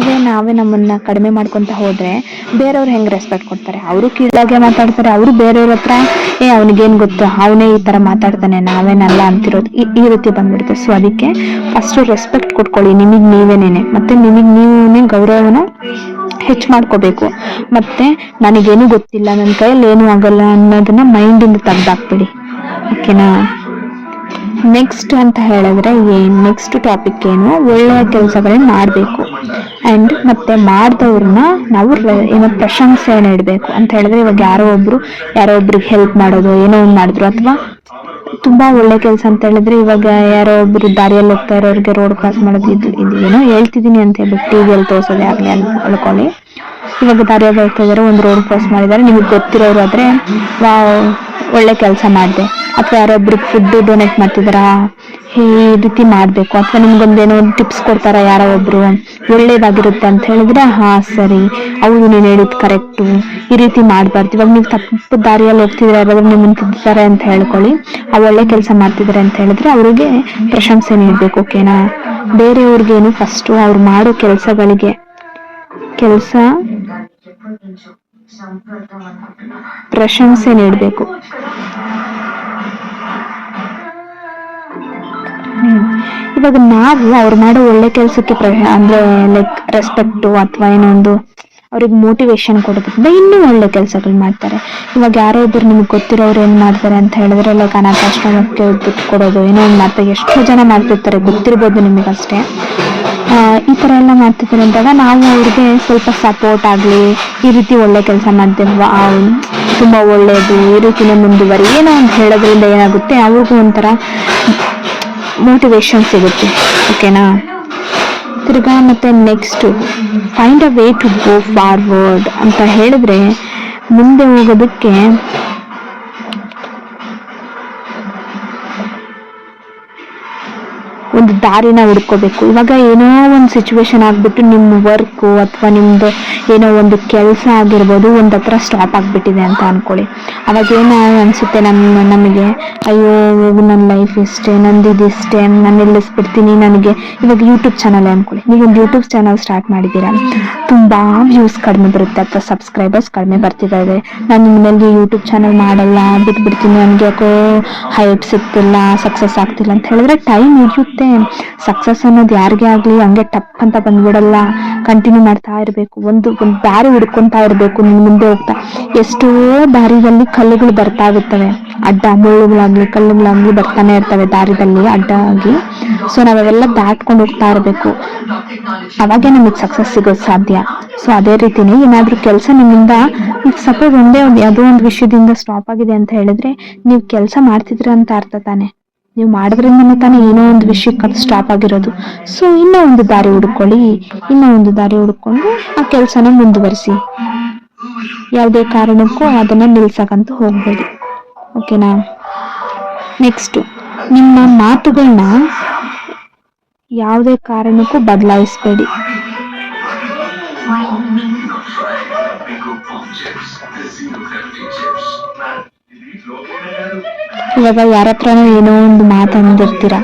ನಾವೇ ನಮ್ಮನ್ನ ಕಡಿಮೆ ಮಾಡ್ಕೊಂತ ಹೋದ್ರೆ ಬೇರೆಯವ್ರು ಹೆಂಗ್ ರೆಸ್ಪೆಕ್ಟ್ ಕೊಡ್ತಾರೆ, ಅವರು ಕೀಳಾಗೆ ಮಾತಾಡ್ತಾರೆ. ಅವರು ಬೇರೆಯವ್ರ ಹತ್ರ ಅವನಿಗೇನ್ ಗೊತ್ತು, ಅವನೇ ಈ ತರ ಮಾತಾಡ್ತಾನೆ, ನಾವೇನಲ್ಲ ಅಂತಿರೋದು, ಈ ರೀತಿ ಬಂದ್ಬಿಡುತ್ತೆ. ಸೊ ಅದಕ್ಕೆ ಫಸ್ಟ್ ರೆಸ್ಪೆಕ್ಟ್ ಕೊಟ್ಕೊಳ್ಳಿ ನಿಮಗ್ ನೀವೇನೇನೆ, ಮತ್ತೆ ನಿಮಗ್ ನೀವೇ ಗೌರವನ ಹೆಚ್ಚು ಮಾಡ್ಕೋಬೇಕು. ಮತ್ತೆ ನನಗೇನು ಗೊತ್ತಿಲ್ಲ, ನನ್ನ ಕೈಯಲ್ಲಿ ಏನು ಆಗಲ್ಲ ಅನ್ನೋದನ್ನ ಮೈಂಡಿಂದ ತೆಗ್ದಾಕ್ಬಿಡಿ. ಓಕೆನಾ. ನೆಕ್ಸ್ಟ್ ಅಂತ ಹೇಳಿದ್ರೆ ನೆಕ್ಸ್ಟ್ ಟಾಪಿಕ್ ಏನು, ಒಳ್ಳೆಯ ಕೆಲಸಗಳನ್ನ ಮಾಡಬೇಕು. ಅಂಡ್ ಮತ್ತೆ ಮಾಡಿದವ್ರನ್ನ ನಾವು ಏನೋ ಪ್ರಶಂಸೆ ನೀಡಬೇಕು ಅಂತ ಹೇಳಿದ್ರೆ, ಇವಾಗ ಯಾರೋ ಒಬ್ರಿಗೆ ಹೆಲ್ಪ್ ಮಾಡೋದು, ಏನೋ ಒಂದು ಮಾಡಿದ್ರು, ಅಥವಾ ತುಂಬಾ ಒಳ್ಳೆ ಕೆಲಸ ಅಂತ ಹೇಳಿದ್ರೆ, ಇವಾಗ ಯಾರೋ ಒಬ್ರು ದಾರಿಯಲ್ಲಿ ಹೋಗ್ತಾ ಇರೋರಿಗೆ ರೋಡ್ ಕ್ರಾಸ್ ಮಾಡೋದು, ಇದು ಏನೋ ಹೇಳ್ತಿದೀನಿ ಅಂತ ಹೇಳ್ಬಿಟ್ಟು ಟಿವಿಯಲ್ಲಿ ತೋರ್ಸೋದೇ ಆಗ್ಲಿ ಅನ್ಕೊಳ್ಳಿ. ಇವಾಗ ದಾರಿಯಲ್ಲಿ ಹೋಗ್ತಾ ಇದಾರೆ, ಒಂದು ರೋಡ್ ಕ್ರಾಸ್ ಮಾಡಿದ್ದಾರೆ, ನಿಮಗೆ ಗೊತ್ತಿರೋರು ಆದ್ರೆ ಒಳ್ಳೆ ಕೆಲಸ ಮಾಡಿದೆ, ಅಥವಾ ಯಾರೊಬ್ರಿಗೆ ಫುಡ್ ಡೊನೇಟ್ ಮಾಡ್ತಿದಾರಾ, ಈ ರೀತಿ ಮಾಡ್ಬೇಕು, ಅಥವಾ ನಿಮ್ಗೊಂದೇನೋ ಟಿಪ್ಸ್ ಕೊಡ್ತಾರ ಯಾರೋ ಒಬ್ರು, ಒಳ್ಳೇದಾಗಿರುತ್ತೆ ಅಂತ ಹೇಳಿದ್ರೆ, ಹಾ ಸರಿ ಹೌದು ನೀನು ಹೇಳಿದ್ ಕರೆಕ್ಟು, ಈ ರೀತಿ ಮಾಡ್ಬಾರ್ದು. ಇವಾಗ ನೀವು ತಪ್ಪು ದಾರಿಯಲ್ಲಿ ಹೋಗ್ತಿದ್ರೆ ಯಾರಾದ್ರೂ ನಿಮ್ಮನ್ನು ತಿದ್ದಿದ್ದಾರೆ ಅಂತ ಹೇಳ್ಕೊಳ್ಳಿ, ಆ ಒಳ್ಳೆ ಕೆಲಸ ಮಾಡ್ತಿದ್ದಾರೆ ಅಂತ ಹೇಳಿದ್ರೆ ಅವ್ರಿಗೆ ಪ್ರಶಂಸೆ ನೀಡ್ಬೇಕು. ಓಕೆನಾ? ಬೇರೆಯವ್ರಿಗೇನು ಫಸ್ಟು ಅವ್ರು ಮಾಡೋ ಕೆಲಸ ಪ್ರಶಂಸೆ ನೀಡಬೇಕು. ಇವಾಗ ನಾವು ಅವ್ರು ಮಾಡೋ ಒಳ್ಳೆ ಕೆಲಸಕ್ಕೆ ಅಂದ್ರೆ ಲೈಕ್ ರೆಸ್ಪೆಕ್ಟು ಅಥವಾ ಏನೋ ಒಂದು ಅವ್ರಿಗೆ ಮೋಟಿವೇಶನ್ ಕೊಡೋದ್ರಿಂದ ಇನ್ನೂ ಒಳ್ಳೆ ಕೆಲಸಗಳು ಮಾಡ್ತಾರೆ. ಇವಾಗ ಯಾರೋ ಒಬ್ರು ನಿಮ್ಗೆ ಗೊತ್ತಿರೋರು ಏನ್ ಮಾಡ್ತಾರೆ ಅಂತ ಹೇಳಿದ್ರೆ, ಲೈಕ್ ಅನಾಥಾಶ್ರಮಕ್ಕೆ ದುಡ್ಡು ಕೊಡೋದು, ಏನೋ ಒಂದು ಮಾಡ್ತಾರೆ, ಎಷ್ಟೋ ಜನ ಮಾಡ್ತಿರ್ತಾರೆ, ಗೊತ್ತಿರ್ಬೋದು ನಿಮಗಷ್ಟೇ. ಈ ತರ ಎಲ್ಲ ಮಾಡ್ತಿದ್ದಾರೆ ಅಂದಾಗ ನಾವು ಅವ್ರಿಗೆ ಸ್ವಲ್ಪ ಸಪೋರ್ಟ್ ಆಗ್ಲಿ, ಈ ರೀತಿ ಒಳ್ಳೆ ಕೆಲಸ ಮಾಡ್ತೇವೆ, ತುಂಬಾ ಒಳ್ಳೇದು, ಈ ರೀತಿನೇ ಮುಂದುವರಿ ಏನೋ ಒಂದು ಹೇಳೋದ್ರಿಂದ ಏನಾಗುತ್ತೆ, ಅವ್ರಿಗೂ ಒಂಥರ ಮೋಟಿವೇಶನ್ ಸಿಗುತ್ತೆ. ಓಕೆನಾ? ತಿರ್ಗಾ ಮತ್ತೆ next find a way to go forward ಅಂತ ಹೇಳಿದ್ರೆ, ಮುಂದೆ ಹೋಗೋದಕ್ಕೆ ಒಂದು ದಾರಿನ ಹುಡ್ಕೋಬೇಕು. ಇವಾಗ ಏನೋ ಒಂದು ಸಿಚುವೇಶನ್ ಆಗ್ಬಿಟ್ಟು ನಿಮ್ಮ ವರ್ಕು ಅಥವಾ ನಿಮ್ದು ಏನೋ ಒಂದು ಕೆಲಸ ಆಗಿರ್ಬೋದು ಒಂದ್ ಹತ್ರ ಸ್ಟಾಪ್ ಆಗ್ಬಿಟ್ಟಿದೆ ಅಂತ ಅನ್ಕೊಳ್ಳಿ. ಅವಾಗ ಏನೋ ಅನ್ಸುತ್ತೆ ನಮಗೆ, ಅಯ್ಯೋ ನನ್ನ ಲೈಫ್ ಇಷ್ಟೇ, ನಂದು ಇದಿಷ್ಟೇ, ನಾನು ನಿಲ್ಲಿಸ್ಬಿಡ್ತೀನಿ. ನನಗೆ ಇವಾಗ ಯೂಟ್ಯೂಬ್ ಚಾನಲ್ ಅನ್ಕೊಳ್ಳಿ, ನೀವೊಂದು ಯೂಟ್ಯೂಬ್ ಚಾನಲ್ ಸ್ಟಾರ್ಟ್ ಮಾಡಿದ್ದೀರಾ, ತುಂಬಾ ವ್ಯೂಸ್ ಕಡಿಮೆ ಬರುತ್ತೆ ಅಥವಾ ಸಬ್ಸ್ಕ್ರೈಬರ್ಸ್ ಕಡಿಮೆ ಬರ್ತಿದ್ದಾರೆ, ನಾನು ಇನ್ಮೇಲೆ ಯೂಟ್ಯೂಬ್ ಚಾನಲ್ ಮಾಡಲ್ಲ, ಬಿಟ್ಬಿಡ್ತೀನಿ, ನನಗೆ ಯಾಕೋ ಹೈಟ್ ಸಿಗ್ತಿಲ್ಲ, ಸಕ್ಸಸ್ ಆಗ್ತಿಲ್ಲ ಅಂತ ಹೇಳಿದ್ರೆ ಟೈಮ್ ಹಿಡಿಯುತ್ತೆ. ಸಕ್ಸಸ್ ಅನ್ನೋದು ಯಾರಿಗೆ ಆಗ್ಲಿ ಹಂಗೆ ಟಪ್ ಅಂತ ಬಂದ್ಬಿಡಲ್ಲ. ಕಂಟಿನ್ಯೂ ಮಾಡ್ತಾ ಇರ್ಬೇಕು, ಒಂದು ದಾರಿ ಹುಡ್ಕೊಂತಾ ಇರ್ಬೇಕು. ಮುಂದೆ ಹೋಗ್ತಾ ಎಷ್ಟೋ ದಾರಿದಲ್ಲಿ ಕಲ್ಲುಗಳು ಬರ್ತಾ ಇರ್ತವೆ, ಅಡ್ಡ ಮುಳ್ಳುಗಳಾಗ್ಲಿ ಕಲ್ಲುಗಳಾಗ್ಲಿ ಬರ್ತಾನೆ ಇರ್ತವೆ ದಾರಿದಲ್ಲಿ ಅಡ್ಡ ಆಗಿ. ಸೊ ನಾವೆಲ್ಲ ದಾಟ್ಕೊಂಡು ಹೋಗ್ತಾ ಇರ್ಬೇಕು, ಅವಾಗೆ ನಮಗೆ ಸಕ್ಸಸ್ ಸಿಗೋದು ಸಾಧ್ಯ. ಸೊ ಅದೇ ರೀತಿನೇ ಏನಾದ್ರೂ ಕೆಲಸ ನಿಮ್ಮಿಂದ, ಈಗ ಸಪೋಸ್ ಯಾವುದೋ ಒಂದು ವಿಷಯದಿಂದ ಸ್ಟಾಪ್ ಆಗಿದೆ ಅಂತ ಹೇಳಿದ್ರೆ, ನೀವು ಕೆಲಸ ಮಾಡ್ತಿದ್ರ ಅಂತ ಅರ್ಥ ತಾನೆ. ನೀವು ಮಾಡೋದ್ರಿಂದ ತಾನೇ ಏನೋ ಒಂದು ವಿಷಯಕ್ಕೆ ಅದು ಸ್ಟಾಪ್ ಆಗಿರೋದು. ಸೊ ಇನ್ನೂ ಒಂದು ದಾರಿ ಹುಡ್ಕೊಂಡು ಆ ಕೆಲಸನ ಮುಂದುವರಿಸಿ, ಯಾವುದೇ ಕಾರಣಕ್ಕೂ ಅದನ್ನ ನಿಲ್ಸಕ್ಕಂತೂ ಹೋಗ್ಬೇಡಿ. ಓಕೆನಾ? ನೆಕ್ಸ್ಟ್, ನಿಮ್ಮ ಮಾತುಗಳನ್ನ ಯಾವುದೇ ಕಾರಣಕ್ಕೂ ಬದಲಾಯಿಸಬೇಡಿ. ಇವಾಗ ಯಾರ ಹತ್ರನೂ ಏನೋ ಒಂದು ಮಾತಂದಿರ್ತೀರ,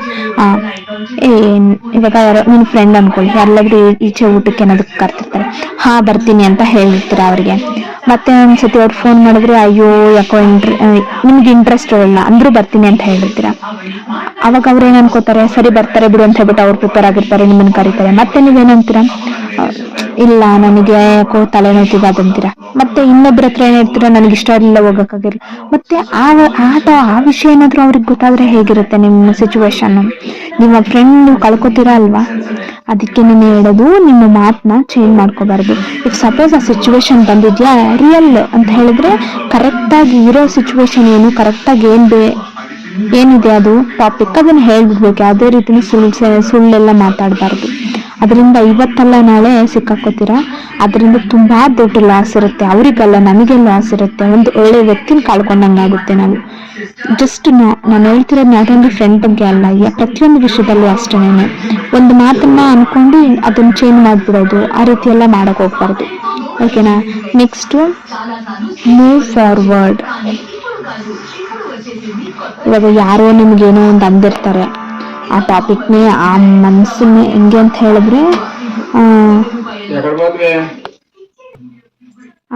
ಇವಾಗ ಯಾರೋ ನಿನ್ ಫ್ರೆಂಡ್ ಅನ್ಕೊಳ್ಳಿ, ಎಲ್ಲಾದ್ರೂ ಈಚೆ ಊಟಕ್ಕೆ ಏನಾದ್ರು ಕರ್ತಿರ್ತಾರೆ, ಹಾ ಬರ್ತೀನಿ ಅಂತ ಹೇಳಿರ್ತೀರ ಅವ್ರಿಗೆ. ಮತ್ತೆ ಒಂದ್ಸತಿ ಅವ್ರು ಫೋನ್ ಮಾಡಿದ್ರೆ, ಅಯ್ಯೋ ಯಾಕೋ ನಿಮ್ಗೆ ಇಂಟ್ರೆಸ್ಟ್ ಇರಲ್ಲ ಅಂದ್ರೂ ಬರ್ತೀನಿ ಅಂತ ಹೇಳಿರ್ತೀರ. ಅವಾಗ ಅವ್ರು ಏನ್ ಅನ್ಕೋತಾರೆ, ಸರಿ ಬರ್ತಾರೆ ಬಿಡು ಅಂತ ಹೇಳ್ಬಿಟ್ಟು ಅವ್ರು ಪ್ರಿಪೇರ್ ಆಗಿರ್ತಾರೆ, ನಿಮ್ಮನ್ನ ಕರೀತಾರೆ. ಮತ್ತೆ ನೀವೇನಂತೀರ, ಇಲ್ಲ ನನಗೆ ಯಾಕೋ ತಲೆನೋಯ್ತಿದೆ ಅದಂತೀರ. ಮತ್ತೆ ಇನ್ನೊಬ್ರ ಹತ್ರ ಏನ್ ಹೇಳ್ತೀರಾ, ನನಗೆ ಇಷ್ಟ ಇರಲಿಲ್ಲ ಹೋಗಕ್ಕಾಗಿರ್ಲಿ. ಮತ್ತೆ ಆ ವಿಷಯ ಏನಾದ್ರು ಅವ್ರಿಗೆ ಗೊತ್ತಾದ್ರೆ ಹೇಗಿರುತ್ತೆ ನಿಮ್ಮ ಸಿಚುವೇಶನ್? ನಿಮ್ಮ ಫ್ರೆಂಡ್ ನೀವು ಕಳ್ಕೊತೀರಾ ಅಲ್ವಾ? ಅದಕ್ಕೆ ನಾನು ಹೇಳೋದು, ನಿಮ್ಮ ಮಾತನ್ನ ಚೇಂಜ್ ಮಾಡ್ಕೋಬಾರ್ದು. ಈಗ ಸಪೋಸ್ ಆ ಸಿಚುವೇಶನ್ ಬಂದಿದ್ಯಾ ರಿಯಲ್ ಅಂತ ಹೇಳಿದ್ರೆ, ಕರೆಕ್ಟ್ ಆಗಿ ಇರೋ ಸಿಚುವೇಶನ್ ಏನು, ಕರೆಕ್ಟ್ ಆಗಿ ಏನಿದೆ ಅದು ಟಾಪಿಕ್, ಅದನ್ನ ಹೇಳ್ಬಿಡ್ಬೇಕು. ಯಾವುದೇ ರೀತಿನ ಸುಳ್ಳೆಲ್ಲ ಮಾತಾಡಬಾರ್ದು. ಅದರಿಂದ ಇವತ್ತಲ್ಲ ನಾಳೆ ಸಿಕ್ಕಾಕೋತೀರಾ, ಅದರಿಂದ ತುಂಬಾ ದೊಡ್ಡ ಲಾಸ್ ಇರುತ್ತೆ. ಅವ್ರಿಗಲ್ಲ ನಮಗೆ ಲಾಸ್ ಇರುತ್ತೆ. ಒಂದು ಒಳ್ಳೆ ವ್ಯಕ್ತಿನ ಕಳ್ಕೊಂಡಂಗಾಗುತ್ತೆ. ನಾವು ಜಸ್ಟ್ ನಾನು ಹೇಳ್ತಿರೋದು ನಾಟ್ ಓನ್ಲಿ ಫ್ರೆಂಡ್ ಬಗ್ಗೆ ಅಲ್ಲ, ಪ್ರತಿಯೊಂದು ವಿಷಯದಲ್ಲೂ ಅಷ್ಟೇನೆ. ಒಂದು ಮಾತನ್ನ ಅನ್ಕೊಂಡು ಅದನ್ನ ಚೇಂಜ್ ಮಾಡ್ಬಿಡೋದು, ಆ ರೀತಿ ಎಲ್ಲ ಮಾಡಕ್ ಹೋಗ್ಬಾರ್ದು. ಓಕೆನಾ? Next, move forward. ಇವಾಗ ಯಾರೋ ನಿಮ್ಗೇನೋ ಒಂದು ಅಂದಿರ್ತಾರೆ, ಆ ಟಾಪಿಕ್ನೇ ಆ ಮನಸ್ಸನ್ನೇ ಹೆಂಗೆ ಅಂತ ಹೇಳಿದ್ರೆ,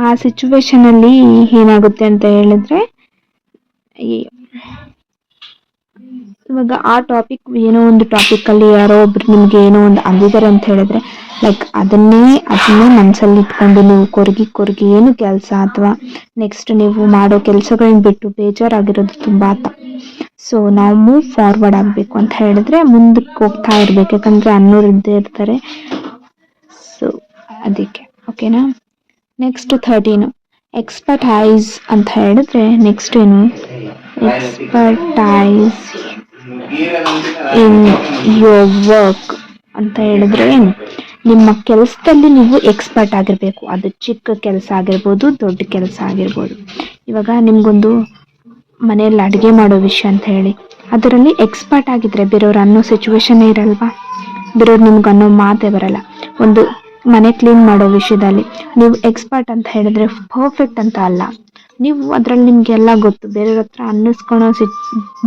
ಆ ಸಿಚುವೇಶನ್ ಅಲ್ಲಿ ಏನಾಗುತ್ತೆ ಅಂತ ಹೇಳಿದ್ರೆ, ಇವಾಗ ಆ ಟಾಪಿಕ್ ಏನೋ ಒಂದು ಟಾಪಿಕ್ ಅಲ್ಲಿ ಯಾರೋ ಒಬ್ರು ನಿಮ್ಗೆ ಏನೋ ಒಂದು ಅಂದಿದ್ದಾರೆ ಅಂತ ಹೇಳಿದ್ರೆ, ಲೈಕ್ ಅದನ್ನೇ ಮನಸ್ಸಲ್ಲಿ ಇಟ್ಕೊಂಡು ನೀವು ಕೊರಗಿ ಏನು ಕೆಲಸ ಅಥವಾ ನೆಕ್ಸ್ಟ್ ನೀವು ಮಾಡೋ ಕೆಲಸಗಳನ್ನ ಬಿಟ್ಟು ಬೇಜಾರಾಗಿರೋದು ತುಂಬಾ ಸೊ ನಾವು ಮೂವ್ ಫಾರ್ವರ್ಡ್ ಆಗ್ಬೇಕು ಅಂತ ಹೇಳಿದ್ರೆ ಮುಂದಕ್ಕೆ ಹೋಗ್ತಾ ಇರ್ಬೇಕು. ಯಾಕಂದ್ರೆ ಅನ್ನೋರು ಇದ್ದೇ ಇರ್ತಾರೆ. ಅದಕ್ಕೆ. ಓಕೆನಾ. ನೆಕ್ಸ್ಟ್ 13 ಎಕ್ಸ್ಪರ್ಟೈಸ್ ಅಂತ ಹೇಳಿದ್ರೆ ನೆಕ್ಸ್ಟ್ ಏನು, ಎಕ್ಸ್ಪರ್ಟೈಸ್ ಇನ್ ಯೋರ್ ವರ್ಕ್ ಅಂತ ಹೇಳಿದ್ರೆ ಏನು, ನಿಮ್ಮ ಕೆಲಸದಲ್ಲಿ ನೀವು ಎಕ್ಸ್ಪರ್ಟ್ ಆಗಿರ್ಬೇಕು. ಅದು ಚಿಕ್ಕ ಕೆಲಸ ಆಗಿರ್ಬೋದು, ದೊಡ್ಡ ಕೆಲಸ ಆಗಿರ್ಬೋದು. ಇವಾಗ ನಿಮ್ಗೊಂದು ಮನೆಯಲ್ಲಿ ಅಡುಗೆ ಮಾಡೋ ವಿಷಯ ಅಂತ ಹೇಳಿ, ಅದರಲ್ಲಿ ಎಕ್ಸ್ಪರ್ಟ್ ಆಗಿದ್ರೆ ಬೇರೆಯವ್ರು ಅನ್ನೋ ಸಿಚುವೇಶನ್ ಇರಲ್ವಾ, ಬೇರೆಯವ್ರು ನಿಮ್ಗೆ ಅನ್ನೋ ಮಾತೇ ಬರಲ್ಲ. ಒಂದು ಮನೆ ಕ್ಲೀನ್ ಮಾಡೋ ವಿಷಯದಲ್ಲಿ ನೀವು ಎಕ್ಸ್ಪರ್ಟ್ ಅಂತ ಹೇಳಿದ್ರೆ ಪರ್ಫೆಕ್ಟ್ ಅಂತ ಅಲ್ಲ, ನೀವು ಅದರಲ್ಲಿ ನಿಮ್ಗೆಲ್ಲ ಗೊತ್ತು, ಬೇರೆಯವ್ರ ಹತ್ರ ಅನ್ನಿಸ್ಕೊಳೋ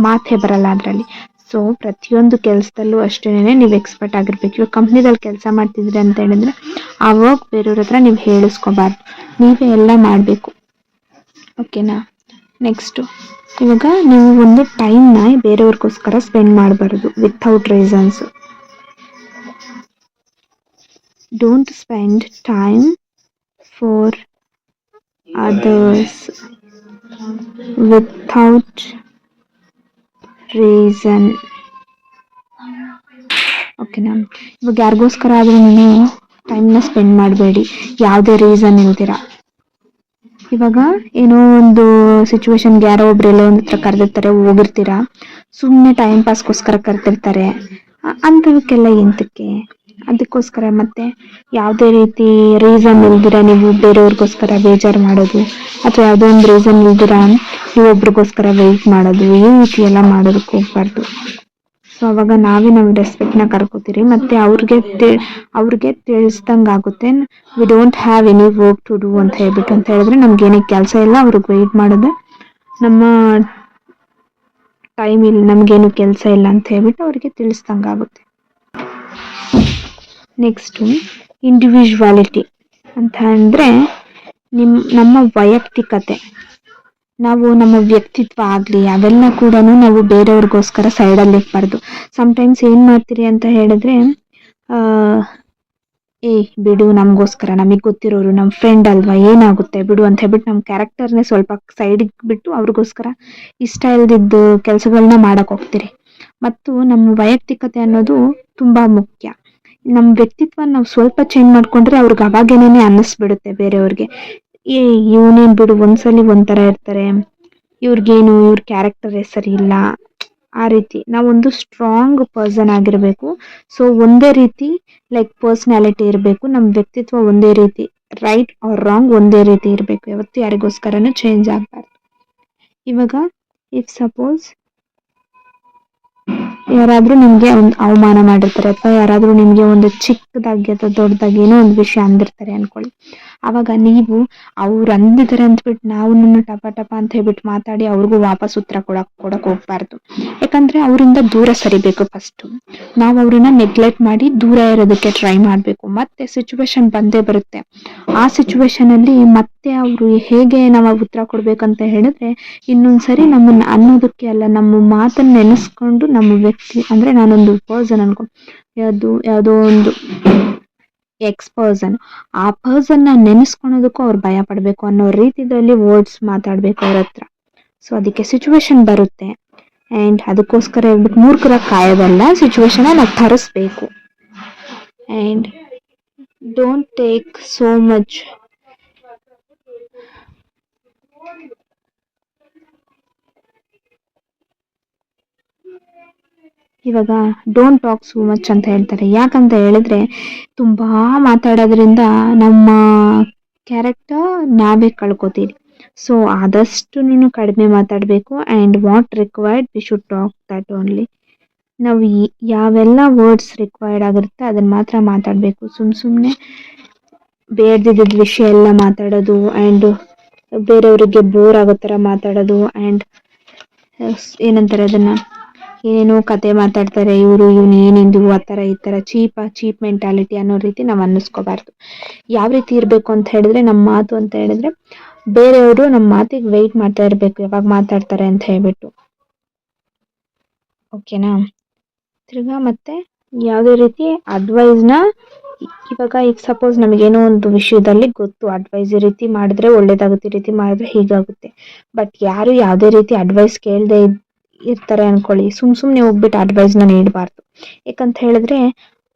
ಮಾತೇ ಬರಲ್ಲ ಅದರಲ್ಲಿ. ಸೊ ಪ್ರತಿಯೊಂದು ಕೆಲಸದಲ್ಲೂ ಅಷ್ಟೇನೆ ನೀವು ಎಕ್ಸ್ಪರ್ಟ್ ಆಗಿರ್ಬೇಕು. ಇವಾಗ ಕಂಪ್ನಿದಲ್ಲಿ ಕೆಲಸ ಮಾಡ್ತಿದ್ರಿ ಅಂತ ಹೇಳಿದ್ರೆ ಆವಾಗ ಬೇರೆಯವ್ರ ಹತ್ರ ನೀವು ಹೇಳಿಸ್ಕೋಬಾರ್ದು, ನೀವೇ ಎಲ್ಲ ಮಾಡಬೇಕು. ಓಕೆನಾ. ನೆಕ್ಸ್ಟು, ಇವಾಗ ನೀವು ಒಂದು ಟೈಮ್ನ ಬೇರೆಯವ್ರಿಗೋಸ್ಕರ ಸ್ಪೆಂಡ್ ಮಾಡಬಾರ್ದು without reasons. Don't spend time for others without reason. ಓಕೆನಾ. ಇವಾಗ ಯಾರಿಗೋಸ್ಕರ ಆದರೂ ನೀವು ಟೈಮ್ನ ಸ್ಪೆಂಡ್ ಮಾಡಬೇಡಿ ಯಾವುದೇ ರೀಸನ್ ಇಲ್ದಿರ. ಇವಾಗ ಏನೋ ಒಂದು ಸಿಚುವೇಶನ್ಗೆ ಯಾರೋ ಒಬ್ರು ಎಲ್ಲೋ ಒಂದು ಹತ್ರ ಕರೆದಿರ್ತಾರೆ, ಹೋಗಿರ್ತೀರಾ, ಸುಮ್ಮನೆ ಟೈಮ್ ಪಾಸ್ಗೋಸ್ಕರ ಕರೆದಿರ್ತಾರೆ, ಅಂಥದಕ್ಕೆಲ್ಲ ಎಂತಕ್ಕೆ, ಅದಕ್ಕೋಸ್ಕರ ಮತ್ತೆ ಯಾವುದೇ ರೀತಿ ರೀಸನ್ ಇಲ್ದಿರ ನೀವು ಬೇರೆಯವ್ರಿಗೋಸ್ಕರ ಬೇಜಾರು ಮಾಡೋದು, ಅಥವಾ ಯಾವುದೋ ಒಂದು ರೀಸನ್ ಇಲ್ದಿರ ನೀವು ಒಬ್ರಿಗೋಸ್ಕರ ವೆಯ್ಟ್ ಮಾಡೋದು, ಈ ರೀತಿ ಎಲ್ಲ ಮಾಡೋದಕ್ಕೆ ಹೋಗ್ಬಾರ್ದು. ಸೊ ಅವಾಗ ನಾವೇ ನಮ್ಮ ರೆಸ್ಪೆಕ್ಟ್ನ ಕರ್ಕೋತೀರಿ, ಮತ್ತೆ ಅವ್ರಿಗೆ ತಿಳಿಸ್ದಂಗೆ ಆಗುತ್ತೆ, we don't have any work to do ಅಂತ ಹೇಳಿದ್ರೆ ನಮ್ಗೇನೇ ಕೆಲಸ ಇಲ್ಲ, ಅವ್ರಿಗೆ ವೆಯ್ಟ್ ಮಾಡೋದು ನಮ್ಮ ಟೈಮ್ ಇಲ್ಲ, ನಮಗೇನು ಕೆಲಸ ಇಲ್ಲ ಅಂತ ಹೇಳ್ಬಿಟ್ಟು ಅವ್ರಿಗೆ ತಿಳಿಸ್ದಂಗೆ ಆಗುತ್ತೆ. ನೆಕ್ಸ್ಟು ಇಂಡಿವಿಜುವಾಲಿಟಿ ಅಂತ ಅಂದರೆ ನಮ್ಮ ವೈಯಕ್ತಿಕತೆ, ನಾವು ನಮ್ಮ ವ್ಯಕ್ತಿತ್ವ ಆಗಲಿ ಅವೆಲ್ಲ ಕೂಡ ನಾವು ಬೇರೆಯವ್ರಿಗೋಸ್ಕರ ಸೈಡಲ್ಲಿ ಇರಬಾರ್ದು. ಸಮ್ಟೈಮ್ಸ್ ಏನು ಮಾಡ್ತೀರಿ ಅಂತ ಹೇಳಿದ್ರೆ, ಬಿಡು ನಮಗೋಸ್ಕರ, ನಮಗೆ ಗೊತ್ತಿರೋರು, ನಮ್ಮ ಫ್ರೆಂಡ್ ಅಲ್ವಾ, ಏನಾಗುತ್ತೆ ಬಿಡು ಅಂತ ಹೇಳ್ಬಿಟ್ಟು ನಮ್ಮ ಕ್ಯಾರೆಕ್ಟರ್ನೇ ಸ್ವಲ್ಪ ಸೈಡಿಗೆ ಬಿಟ್ಟು ಅವ್ರಿಗೋಸ್ಕರ ಇಷ್ಟ ಇಲ್ದಿದ್ದು ಕೆಲಸಗಳನ್ನ ಮಾಡಕ್ಕೆ ಹೋಗ್ತೀರಿ. ಮತ್ತು ನಮ್ಮ ವೈಯಕ್ತಿಕತೆ ಅನ್ನೋದು ತುಂಬ ಮುಖ್ಯ. ನಮ್ಮ ವ್ಯಕ್ತಿತ್ವ ನಾವು ಸ್ವಲ್ಪ ಚೇಂಜ್ ಮಾಡ್ಕೊಂಡ್ರೆ ಅವ್ರಿಗೆ ಅವಾಗೇನೇ ಅನ್ನಿಸ್ಬಿಡುತ್ತೆ ಬೇರೆಯವ್ರಿಗೆ, ಇವನೇನು ಬಿಡು ಒಂದ್ಸಲಿ ಒಂಥರ ಇರ್ತಾರೆ, ಇವ್ರಿಗೇನು ಇವ್ರ ಕ್ಯಾರೆಕ್ಟರೇ ಸರಿ ಇಲ್ಲ, ಆ ರೀತಿ ನಾವೊಂದು ಸ್ಟ್ರಾಂಗ್ ಪರ್ಸನ್ ಆಗಿರಬೇಕು. ಸೊ ಒಂದೇ ರೀತಿ ಲೈಕ್ ಪರ್ಸ್ನಾಲಿಟಿ ಇರಬೇಕು, ನಮ್ಮ ವ್ಯಕ್ತಿತ್ವ ಒಂದೇ ರೀತಿ, ರೈಟ್ ಆರ್ ರಾಂಗ್ ಒಂದೇ ರೀತಿ ಇರಬೇಕು, ಯಾವತ್ತೂ ಯಾರಿಗೋಸ್ಕರನೂ ಚೇಂಜ್ ಆಗಬಾರ್ದು. ಇವಾಗ ಇಫ್ ಸಪೋಸ್ ಯಾರಾದರೂ ನಿಮಗೆ ಒಂದು ಅವಮಾನ ಮಾಡಿರ್ತಾರೆ, ಅಥವಾ ಯಾರಾದರೂ ನಿಮಗೆ ಒಂದು ಚಿಕ್ಕದಾಗಿ ಅಥವಾ ದೊಡ್ಡದಾಗಿ ಏನೋ ಒಂದು ವಿಷಯ ಅಂದಿರ್ತಾರೆ ಅನ್ಕೊಳ್ಳಿ, ಆವಾಗ ನೀವು ಅವ್ರು ಅಂದಿದ್ದಾರೆ ಅಂದ್ಬಿಟ್ಟು ನಾವು ಟಪ ಟಪ ಅಂತ ಹೇಳ್ಬಿಟ್ಟು ಮಾತಾಡಿ ಅವ್ರಿಗೂ ವಾಪಸ್ ಉತ್ತರ ಕೊಡಕ್ಕೆ ಹೋಗ್ಬಾರ್ದು. ಯಾಕಂದ್ರೆ ಅವರಿಂದ ದೂರ ಸರಿಬೇಕು. ಫಸ್ಟು ನಾವು ಅವ್ರನ್ನ ನೆಗ್ಲೆಕ್ಟ್ ಮಾಡಿ ದೂರ ಇರೋದಕ್ಕೆ ಟ್ರೈ ಮಾಡಬೇಕು. ಮತ್ತೆ ಸಿಚುವೇಶನ್ ಬಂದೇ ಬರುತ್ತೆ, ಆ ಸಿಚುವೇಶನಲ್ಲಿ ಮತ್ತೆ ಅವರು ಹೇಗೆ ನಾವು ಉತ್ತರ ಕೊಡ್ಬೇಕಂತ ಹೇಳಿದ್ರೆ ಇನ್ನೊಂದ್ಸರಿ ನಮ್ಮನ್ನ ಅನ್ನೋದಕ್ಕೆ ಅಲ್ಲ, ನಮ್ಮ ಮಾತನ್ನ ನೆನೆಸ್ಕೊಂಡು ನಮ್ಮ ವ್ಯಕ್ತಿ ಅಂದ್ರೆ ನಾನೊಂದು ಪರ್ಸನ್ ಅನ್ಕೊ, ಯಾವುದೋ ಒಂದು ಎಕ್ಸ್ ಪರ್ಸನ್, ಆ ಪರ್ಸನ್ನ ನೆನೆಸ್ಕೊಳೋದಕ್ಕೂ ಅವ್ರು ಭಯ ಪಡಬೇಕು ಅನ್ನೋ ರೀತಿಯಲ್ಲಿ ವರ್ಡ್ಸ್ ಮಾತಾಡ್ಬೇಕು ಅವ್ರ ಹತ್ರ. ಸೊ ಅದಕ್ಕೆ ಸಿಚುವೇಶನ್ ಬರುತ್ತೆ, ಆ್ಯಂಡ್ ಅದಕ್ಕೋಸ್ಕರ ಹೇಳ್ಬಿಟ್ಟು ಮೂರ್ಖರ ಕಾಯೋದಲ್ಲ, ಸಿಚುವೇಶನ್ ನಾವು ತರಿಸ್ಬೇಕು. And don't take so much ಇವಾಗ ಡೋಂಟ್ ಟಾಕ್ ಸೋ ಮಚ್ ಅಂತ ಹೇಳ್ತಾರೆ. ಯಾಕಂತ ಹೇಳಿದ್ರೆ ತುಂಬಾ ಮಾತಾಡೋದ್ರಿಂದ ನಮ್ಮ ಕ್ಯಾರೆಕ್ಟರ್ ನಾವೇ ಕಳ್ಕೊತೀವಿ. ಸೊ ಆದಷ್ಟು ಕಡಿಮೆ ಮಾತಾಡಬೇಕು, and what required we should talk that only. ನಾವು ಯಾವೆಲ್ಲ ವರ್ಡ್ಸ್ ರಿಕ್ವೈರ್ಡ್ ಆಗಿರುತ್ತೆ ಅದನ್ನ ಮಾತ್ರ ಮಾತಾಡಬೇಕು. ಸುಮ್ಮನೆ ಬೇಡದಿದ್ದ ವಿಷಯ ಎಲ್ಲ ಮಾತಾಡೋದು, ಆ್ಯಂಡ್ ಬೇರೆಯವರಿಗೆ ಬೋರ್ ಆಗೋ ಥರ ಮಾತಾಡೋದು, ಆ್ಯಂಡ್ ಏನಂತಾರೆ ಅದನ್ನ, ಏನೇನೋ ಕತೆ ಮಾತಾಡ್ತಾರೆ ಇವನು ಏನಿಂದು ಆ ಥರ ಈ ಥರ ಚೀಪ್ ಮೆಂಟಾಲಿಟಿ ಅನ್ನೋ ರೀತಿ ನಾವು ಅನ್ನಿಸ್ಕೋಬಾರ್ದು. ಯಾವ ರೀತಿ ಇರಬೇಕು ಅಂತ ಹೇಳಿದ್ರೆ, ನಮ್ಮ ಮಾತು ಅಂತ ಹೇಳಿದ್ರೆ ಬೇರೆಯವರು ನಮ್ಮ ಮಾತಿಗೆ ವೆಯ್ಟ್ ಮಾಡ್ತಾ ಇರಬೇಕು, ಯಾವಾಗ ಮಾತಾಡ್ತಾರೆ ಅಂತ ಹೇಳ್ಬಿಟ್ಟು. ಓಕೆನಾ. ತಿರ್ಗಾ ಮತ್ತೆ ಯಾವುದೇ ರೀತಿ ಅಡ್ವೈಸ್ನ, ಇವಾಗ ಈಗ ಸಪೋಸ್ ನಮಗೇನೋ ಒಂದು ವಿಷಯದಲ್ಲಿ ಗೊತ್ತು ಅಡ್ವೈಸ್ ಈ ರೀತಿ ಮಾಡಿದ್ರೆ ಒಳ್ಳೇದಾಗುತ್ತೆ, ಈ ರೀತಿ ಮಾಡಿದ್ರೆ ಹೀಗಾಗುತ್ತೆ, ಬಟ್ ಯಾರು ಯಾವುದೇ ರೀತಿ ಅಡ್ವೈಸ್ ಕೇಳದೆ ಇರ್ತಾರೆ ಅನ್ಕೊಳ್ಳಿ, ಸುಮ್ಮನೆ ಹೋಗ್ಬಿಟ್ಟು ಅಡ್ವೈಸ್ನ ನೀಡಬಾರ್ದು. ಯಾಕಂತ ಹೇಳಿದ್ರೆ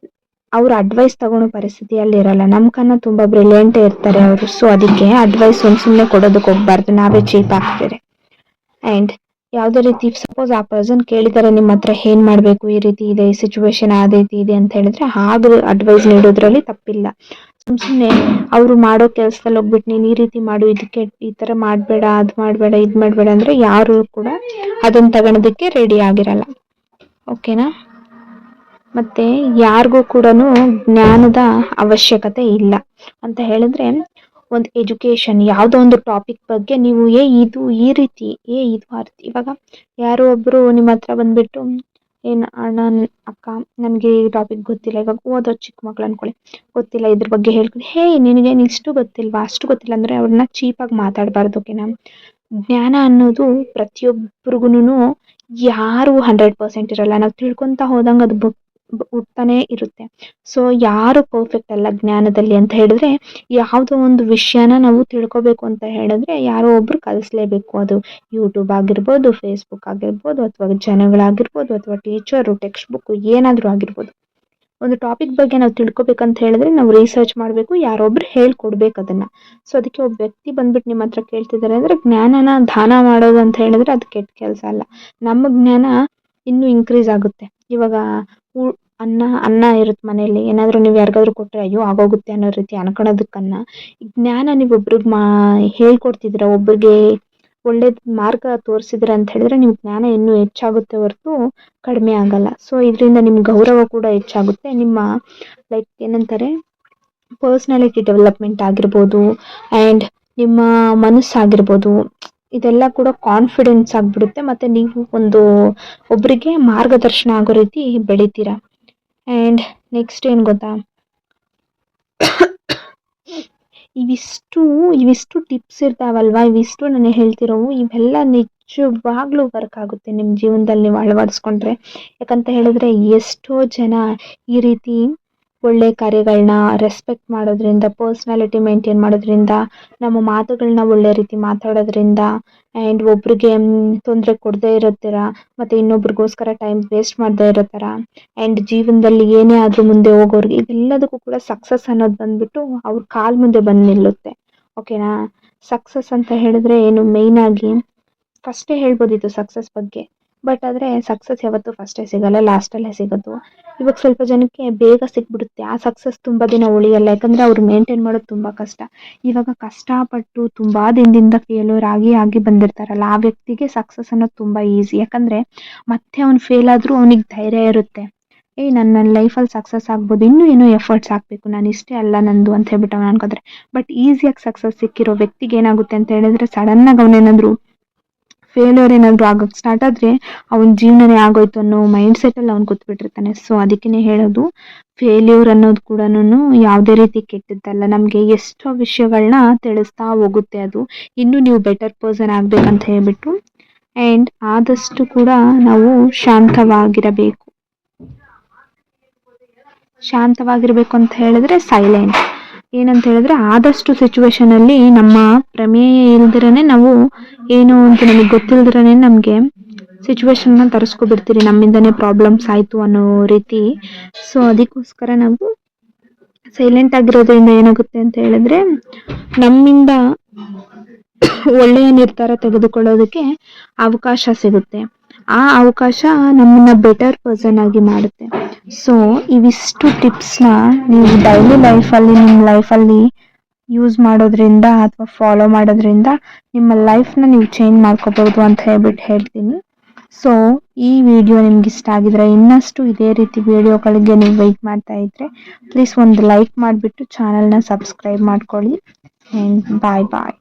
ಅವ್ರ ಅಡ್ವೈಸ್ ತಗೊಳೋ ಪರಿಸ್ಥಿತಿಯಲ್ಲಿ ಇರಲ್ಲ. ನಮ್ಕನ್ನ ತುಂಬಾ ಬ್ರಿಲಿಯಂಟ್ ಇರ್ತಾರೆ ಅವರು. ಸೊ ಅದಕ್ಕೆ ಅಡ್ವೈಸ್ ಸುಮ್ಮನೆ ಕೊಡೋದಕ್ಕೆ ಹೋಗ್ಬಾರ್ದು, ನಾವೇ ಚೀಪ್ ಆಗ್ತಾರೆ. ಅಂಡ್ ಯಾವುದೇ ರೀತಿ ಸಪೋಸ್ ಆ ಪರ್ಸನ್ ಕೇಳಿದಾರೆ ನಿಮ್ಮ ಹತ್ರ ಏನ್ ಮಾಡ್ಬೇಕು, ಈ ರೀತಿ ಇದೆ, ಈ ಸಿಚುವೇಶನ್ ಆ ರೀತಿ ಇದೆ ಅಂತ ಹೇಳಿದ್ರೆ ಹಾಗೆ ಅಡ್ವೈಸ್ ನೀಡೋದ್ರಲ್ಲಿ ತಪ್ಪಿಲ್ಲ. ಸುಮ್ನೆ ಅವ್ರು ಮಾಡೋ ಕೆಲ್ಸದಲ್ಲಿ ಹೋಗ್ಬಿಟ್ಟು ನೀನ್ ಈ ರೀತಿ ಮಾಡು, ಇದಕ್ಕೆ ಈ ತರ ಮಾಡ್ಬೇಡ, ಅದ್ ಮಾಡ್ಬೇಡ, ಇದ್ ಮಾಡ್ಬೇಡ ಅಂದ್ರೆ ಯಾರು ಕೂಡ ಅದನ್ನ ತಗೊಳೋದಕ್ಕೆ ರೆಡಿ ಆಗಿರಲ್ಲ. ಓಕೆನಾ? ಮತ್ತೆ ಯಾರಿಗೂ ಕೂಡ ಜ್ಞಾನದ ಅವಶ್ಯಕತೆ ಇಲ್ಲ ಅಂತ ಹೇಳಿದ್ರೆ, ಒಂದು ಎಜುಕೇಶನ್ ಯಾವುದೋ ಒಂದು ಟಾಪಿಕ್ ಬಗ್ಗೆ ನೀವು ಇದು ಈ ರೀತಿ ಇದು ಆ ರೀತಿ. ಇವಾಗ ಯಾರೋ ಒಬ್ರು ನಿಮ್ಮ ಹತ್ರ ಬಂದ್ಬಿಟ್ಟು ಏನ್ ಅಣ್ಣ ಅಕ್ಕ ನನ್ಗೆ ಈ ಟಾಪಿಕ್ ಗೊತ್ತಿಲ್ಲ, ಇವಾಗ ಓದೋ ಚಿಕ್ಕ ಮಕ್ಳು ಅನ್ಕೊಳ್ಳಿ, ಗೊತ್ತಿಲ್ಲ ಇದ್ರ ಬಗ್ಗೆ ಹೇಳ್ಕೊಂಡು ನಿನಗೇನು ಇಷ್ಟು ಗೊತ್ತಿಲ್ವಾ, ಅಷ್ಟು ಗೊತ್ತಿಲ್ಲ ಅಂದ್ರೆ ಅವ್ರನ್ನ ಚೀಪಾಗಿ ಮಾತಾಡಬಾರ್ದು. ಓಕೆನಾ? ಜ್ಞಾನ ಅನ್ನೋದು ಪ್ರತಿಯೊಬ್ಬರಿಗೂನು ಯಾರು 100% ಇರಲ್ಲ. ನಾವು ತಿಳ್ಕೊಂತ ಹೋದಂಗ ಅದು ಹುಟ್ತಾನೆ ಇರುತ್ತೆ. ಸೊ ಯಾರು ಪರ್ಫೆಕ್ಟ್ ಅಲ್ಲ ಜ್ಞಾನದಲ್ಲಿ ಅಂತ ಹೇಳಿದ್ರೆ, ಯಾವುದೋ ಒಂದು ವಿಷಯನ ನಾವು ತಿಳ್ಕೊಬೇಕು ಅಂತ ಹೇಳಿದ್ರೆ ಯಾರೋ ಒಬ್ರು ಕಲಿಸ್ಲೇಬೇಕು. ಅದು ಯೂಟ್ಯೂಬ್ ಆಗಿರ್ಬೋದು, ಫೇಸ್ಬುಕ್ ಆಗಿರ್ಬೋದು, ಅಥವಾ ಜನಗಳಾಗಿರ್ಬೋದು, ಅಥವಾ ಟೀಚರು, ಟೆಕ್ಸ್ಟ್ ಬುಕ್, ಏನಾದ್ರೂ ಆಗಿರ್ಬೋದು. ಒಂದು ಟಾಪಿಕ್ ಬಗ್ಗೆ ನಾವು ತಿಳ್ಕೊಬೇಕಂತ ಹೇಳಿದ್ರೆ ನಾವು ರಿಸರ್ಚ್ ಮಾಡಬೇಕು, ಯಾರೊಬ್ರು ಹೇಳ್ಕೊಡ್ಬೇಕು ಅದನ್ನ. ಸೊ ಅದಕ್ಕೆ ಒಬ್ಬ ವ್ಯಕ್ತಿ ಬಂದ್ಬಿಟ್ಟು ನಿಮ್ಮ ಹತ್ರ ಕೇಳ್ತಿದ್ದಾರೆ ಅಂದ್ರೆ ಜ್ಞಾನನ ದಾನ ಮಾಡೋದು ಅಂತ ಹೇಳಿದ್ರೆ ಅದು ಕೆಟ್ಟ ಕೆಲಸ ಅಲ್ಲ. ನಮ್ಮ ಜ್ಞಾನ ಇನ್ನೂ ಇನ್ಕ್ರೀಸ್ ಆಗುತ್ತೆ. ಇವಾಗ ಅನ್ನ ಇರುತ್ತೆ ಮನೆಯಲ್ಲಿ, ಏನಾದ್ರೂ ನೀವು ಯಾರಿಗಾದ್ರೂ ಕೊಟ್ರೆ ಅಯ್ಯೋ ಆಗೋಗುತ್ತೆ ಅನ್ನೋ ರೀತಿ ಅನ್ಕೊಳೋದಕ್ಕನ್ನ ಜ್ಞಾನ ನೀವು ಒಬ್ರಿಗೆ ಹೇಳ್ಕೊಡ್ತಿದ್ರ, ಒಬ್ರಿಗೆ ಒಳ್ಳೆ ಮಾರ್ಗ ತೋರಿಸಿದ್ರ ಅಂತ ಹೇಳಿದ್ರೆ ನಿಮ್ ಜ್ಞಾನ ಇನ್ನೂ ಹೆಚ್ಚಾಗುತ್ತೆ ಹೊರತು ಕಡಿಮೆ ಆಗಲ್ಲ. ಸೊ ಇದರಿಂದ ನಿಮ್ ಗೌರವ ಕೂಡ ಹೆಚ್ಚಾಗುತ್ತೆ. ನಿಮ್ಮ ಲೈಕ್ ಏನಂತಾರೆ ಪರ್ಸನಾಲಿಟಿ ಡೆವಲಪ್ಮೆಂಟ್ ಆಗಿರ್ಬೋದು, ಅಂಡ್ ನಿಮ್ಮ ಮನಸ್ಸಾಗಿರ್ಬೋದು, ಇದೆಲ್ಲ ಕೂಡ ಕಾನ್ಫಿಡೆನ್ಸ್ ಆಗ್ಬಿಡುತ್ತೆ. ಮತ್ತೆ ನೀವು ಒಂದು ಒಬ್ರಿಗೆ ಮಾರ್ಗದರ್ಶನ ಆಗೋ ರೀತಿ ಬೆಳಿತೀರಾ. ಅಂಡ್ ನೆಕ್ಸ್ಟ್ ಏನ್ ಗೊತ್ತಾ, ಇವಿಷ್ಟು ಟಿಪ್ಸ್ ಇರ್ತಾವಲ್ವಾ, ಇವಿಷ್ಟು ನಾನು ಹೇಳ್ತಿರೋವು, ಇವೆಲ್ಲ ನಿಜವಾಗ್ಲೂ ವರ್ಕ್ ಆಗುತ್ತೆ ನಿಮ್ಮ ಜೀವನದಲ್ಲಿ ನೀವು ಅಳವಡಿಸ್ಕೊಂಡ್ರೆ. ಯಾಕಂತ ಹೇಳಿದ್ರೆ ಎಷ್ಟೋ ಜನ ಈ ರೀತಿ ಒಳ್ಳೆ ಕಾರ್ಯಗಳನ್ನ ರೆಸ್ಪೆಕ್ಟ್ ಮಾಡೋದ್ರಿಂದ, ಪರ್ಸ್ನಾಲಿಟಿ ಮೇಂಟೈನ್ ಮಾಡೋದ್ರಿಂದ, ನಮ್ಮ ಮಾತುಗಳನ್ನ ಒಳ್ಳೆ ರೀತಿ ಮಾತಾಡೋದ್ರಿಂದ, ಆ್ಯಂಡ್ ಒಬ್ರಿಗೆ ತೊಂದರೆ ಕೊಡದೇ ಇರೋ ಥರ, ಮತ್ತು ಇನ್ನೊಬ್ರಿಗೋಸ್ಕರ ಟೈಮ್ ವೇಸ್ಟ್ ಮಾಡದೇ ಇರೋ ಥರ, ಆ್ಯಂಡ್ ಜೀವನದಲ್ಲಿ ಏನೇ ಆದರೂ ಮುಂದೆ ಹೋಗೋರಿಗೆ ಇದೆಲ್ಲದಕ್ಕೂ ಕೂಡ ಸಕ್ಸಸ್ ಅನ್ನೋದು ಬಂದ್ಬಿಟ್ಟು ಅವ್ರ ಕಾಲ್ ಮುಂದೆ ಬಂದು ನಿಲ್ಲುತ್ತೆ. ಓಕೆನಾ? ಸಕ್ಸಸ್ ಅಂತ ಹೇಳಿದ್ರೆ ಏನು, ಮೇಯ್ನ್ ಆಗಿ ಫಸ್ಟೇ ಹೇಳ್ಬೋದಿತ್ತು ಸಕ್ಸಸ್ ಬಗ್ಗೆ, ಬಟ್ ಆದರೆ ಸಕ್ಸಸ್ ಯಾವತ್ತೂ ಫಸ್ಟೇ ಸಿಗಲ್ಲ, ಲಾಸ್ಟಲ್ಲೇ ಸಿಗೋದು. ಇವಾಗ ಸ್ವಲ್ಪ ಜನಕ್ಕೆ ಬೇಗ ಸಿಕ್ಬಿಡುತ್ತೆ, ಆ ಸಕ್ಸಸ್ ತುಂಬ ದಿನ ಉಳಿಯಲ್ಲ, ಯಾಕಂದರೆ ಅವ್ರು ಮೇಂಟೈನ್ ಮಾಡೋದು ತುಂಬ ಕಷ್ಟ. ಇವಾಗ ಕಷ್ಟಪಟ್ಟು ತುಂಬ ದಿನದಿಂದ ಫೇಲ್ಯೂರ್ ಆಗಿ ಬಂದಿರ್ತಾರಲ್ಲ, ಆ ವ್ಯಕ್ತಿಗೆ ಸಕ್ಸಸ್ ಅನ್ನೋದು ತುಂಬ ಈಸಿ. ಯಾಕಂದರೆ ಮತ್ತೆ ಅವ್ನು ಫೇಲ್ ಆದರೂ ಅವನಿಗೆ ಧೈರ್ಯ ಇರುತ್ತೆ, ನನ್ನ ಲೈಫಲ್ಲಿ ಸಕ್ಸಸ್ ಆಗ್ಬೋದು, ಇನ್ನೂ ಏನೋ ಎಫರ್ಟ್ಸ್ ಹಾಕಬೇಕು, ನಾನು ಇಷ್ಟೇ ಅಲ್ಲ ನಂದು ಅಂತ ಹೇಳ್ಬಿಟ್ಟು ಅವ್ನು ಅನ್ಕೋತಾರೆ. ಬಟ್ ಈಸಿಯಾಗಿ ಸಕ್ಸಸ್ ಸಿಕ್ಕಿರೋ ವ್ಯಕ್ತಿಗೆ ಏನಾಗುತ್ತೆ ಅಂತ ಹೇಳಿದ್ರೆ, ಸಡನ್ನಾಗಿ ಅವನೇನಾದರೂ ಫೇಲ್ಯೂರ್ ಏನಾದರೂ ಆಗೋಕ್ಕೆ ಸ್ಟಾರ್ಟ್ ಆದರೆ ಅವನ ಜೀವನನೇ ಆಗೋಯ್ತು ಅನ್ನೋ ಮೈಂಡ್ ಸೆಟ್ಟಲ್ಲಿ ಅವ್ನು ಕೂತ್ಬಿಟ್ಟಿರ್ತಾನೆ. ಸೊ ಅದಕ್ಕೇ ಹೇಳೋದು, ಫೇಲ್ಯೂರ್ ಅನ್ನೋದು ಕೂಡ ಯಾವುದೇ ರೀತಿ ಕೆಟ್ಟದ್ದಲ್ಲ, ನಮಗೆ ಎಷ್ಟೋ ವಿಷಯಗಳನ್ನ ತಿಳಿಸ್ತಾ ಹೋಗುತ್ತೆ ಅದು. ಇನ್ನೂ ನೀವು ಬೆಟರ್ ಪರ್ಸನ್ ಆಗಬೇಕಂತ ಹೇಳ್ಬಿಟ್ಟು. ಆ್ಯಂಡ್ ಆದಷ್ಟು ಕೂಡ ನಾವು ಶಾಂತವಾಗಿರ್ಬೇಕು ಅಂತ ಹೇಳಿದ್ರೆ ಸೈಲೆಂಟ್. ಏನಂತ ಹೇಳಿದ್ರೆ ಆದಷ್ಟು ಸಿಚುವೇಶನಲ್ಲಿ ನಮ್ಮ ಪ್ರಮೇಯ ಇಲ್ದಿರನೇ ನಾವು ಏನು ಅಂತ ನಮಗೆ ಗೊತ್ತಿಲ್ದಿರನೇ ನಮಗೆ ಸಿಚುವೇಶನ್ನ ತರಿಸ್ಕೊಬಿಡ್ತೀರಿ, ನಮ್ಮಿಂದನೇ ಪ್ರಾಬ್ಲಮ್ಸ್ ಆಯಿತು ಅನ್ನೋ ರೀತಿ. ಸೊ ಅದಕ್ಕೋಸ್ಕರ ನಾವು ಸೈಲೆಂಟ್ ಆಗಿರೋದ್ರಿಂದ ಏನಾಗುತ್ತೆ ಅಂತ ಹೇಳಿದ್ರೆ ನಮ್ಮಿಂದ ಒಳ್ಳೆಯ ನಿರ್ಧಾರ ತೆಗೆದುಕೊಳ್ಳೋದಕ್ಕೆ ಅವಕಾಶ ಸಿಗುತ್ತೆ. ಆ ಅವಕಾಶ ನಮ್ಮನ್ನ ಬೆಟರ್ ಪರ್ಸನ್ ಆಗಿ ಮಾಡುತ್ತೆ. ಸೊ ಇವಿಷ್ಟು ಟಿಪ್ಸ್ನ ನೀವು ಡೈಲಿ ಲೈಫಲ್ಲಿ ನಿಮ್ಮ ಲೈಫಲ್ಲಿ ಯೂಸ್ ಮಾಡೋದ್ರಿಂದ ಅಥವಾ ಫಾಲೋ ಮಾಡೋದ್ರಿಂದ ನಿಮ್ಮ ಲೈಫ್ನ ನೀವು ಚೇಂಜ್ ಮಾಡ್ಕೋಬಹುದು ಅಂತ ಹೇಳ್ತೀನಿ. ಸೊ ಈ ವಿಡಿಯೋ ನಿಮ್ಗೆ ಇಷ್ಟ ಆಗಿದ್ರೆ, ಇನ್ನಷ್ಟು ಇದೇ ರೀತಿ ವಿಡಿಯೋಗಳಿಗೆ ನೀವು ವೆಯ್ಟ್ ಮಾಡ್ತಾ ಇದ್ರೆ ಪ್ಲೀಸ್ ಒಂದು ಲೈಕ್ ಮಾಡಿಬಿಟ್ಟು ಚಾನಲ್ನ ಸಬ್ಸ್ಕ್ರೈಬ್ ಮಾಡ್ಕೊಳ್ಳಿ. ಆ್ಯಂಡ್ ಬಾಯ್.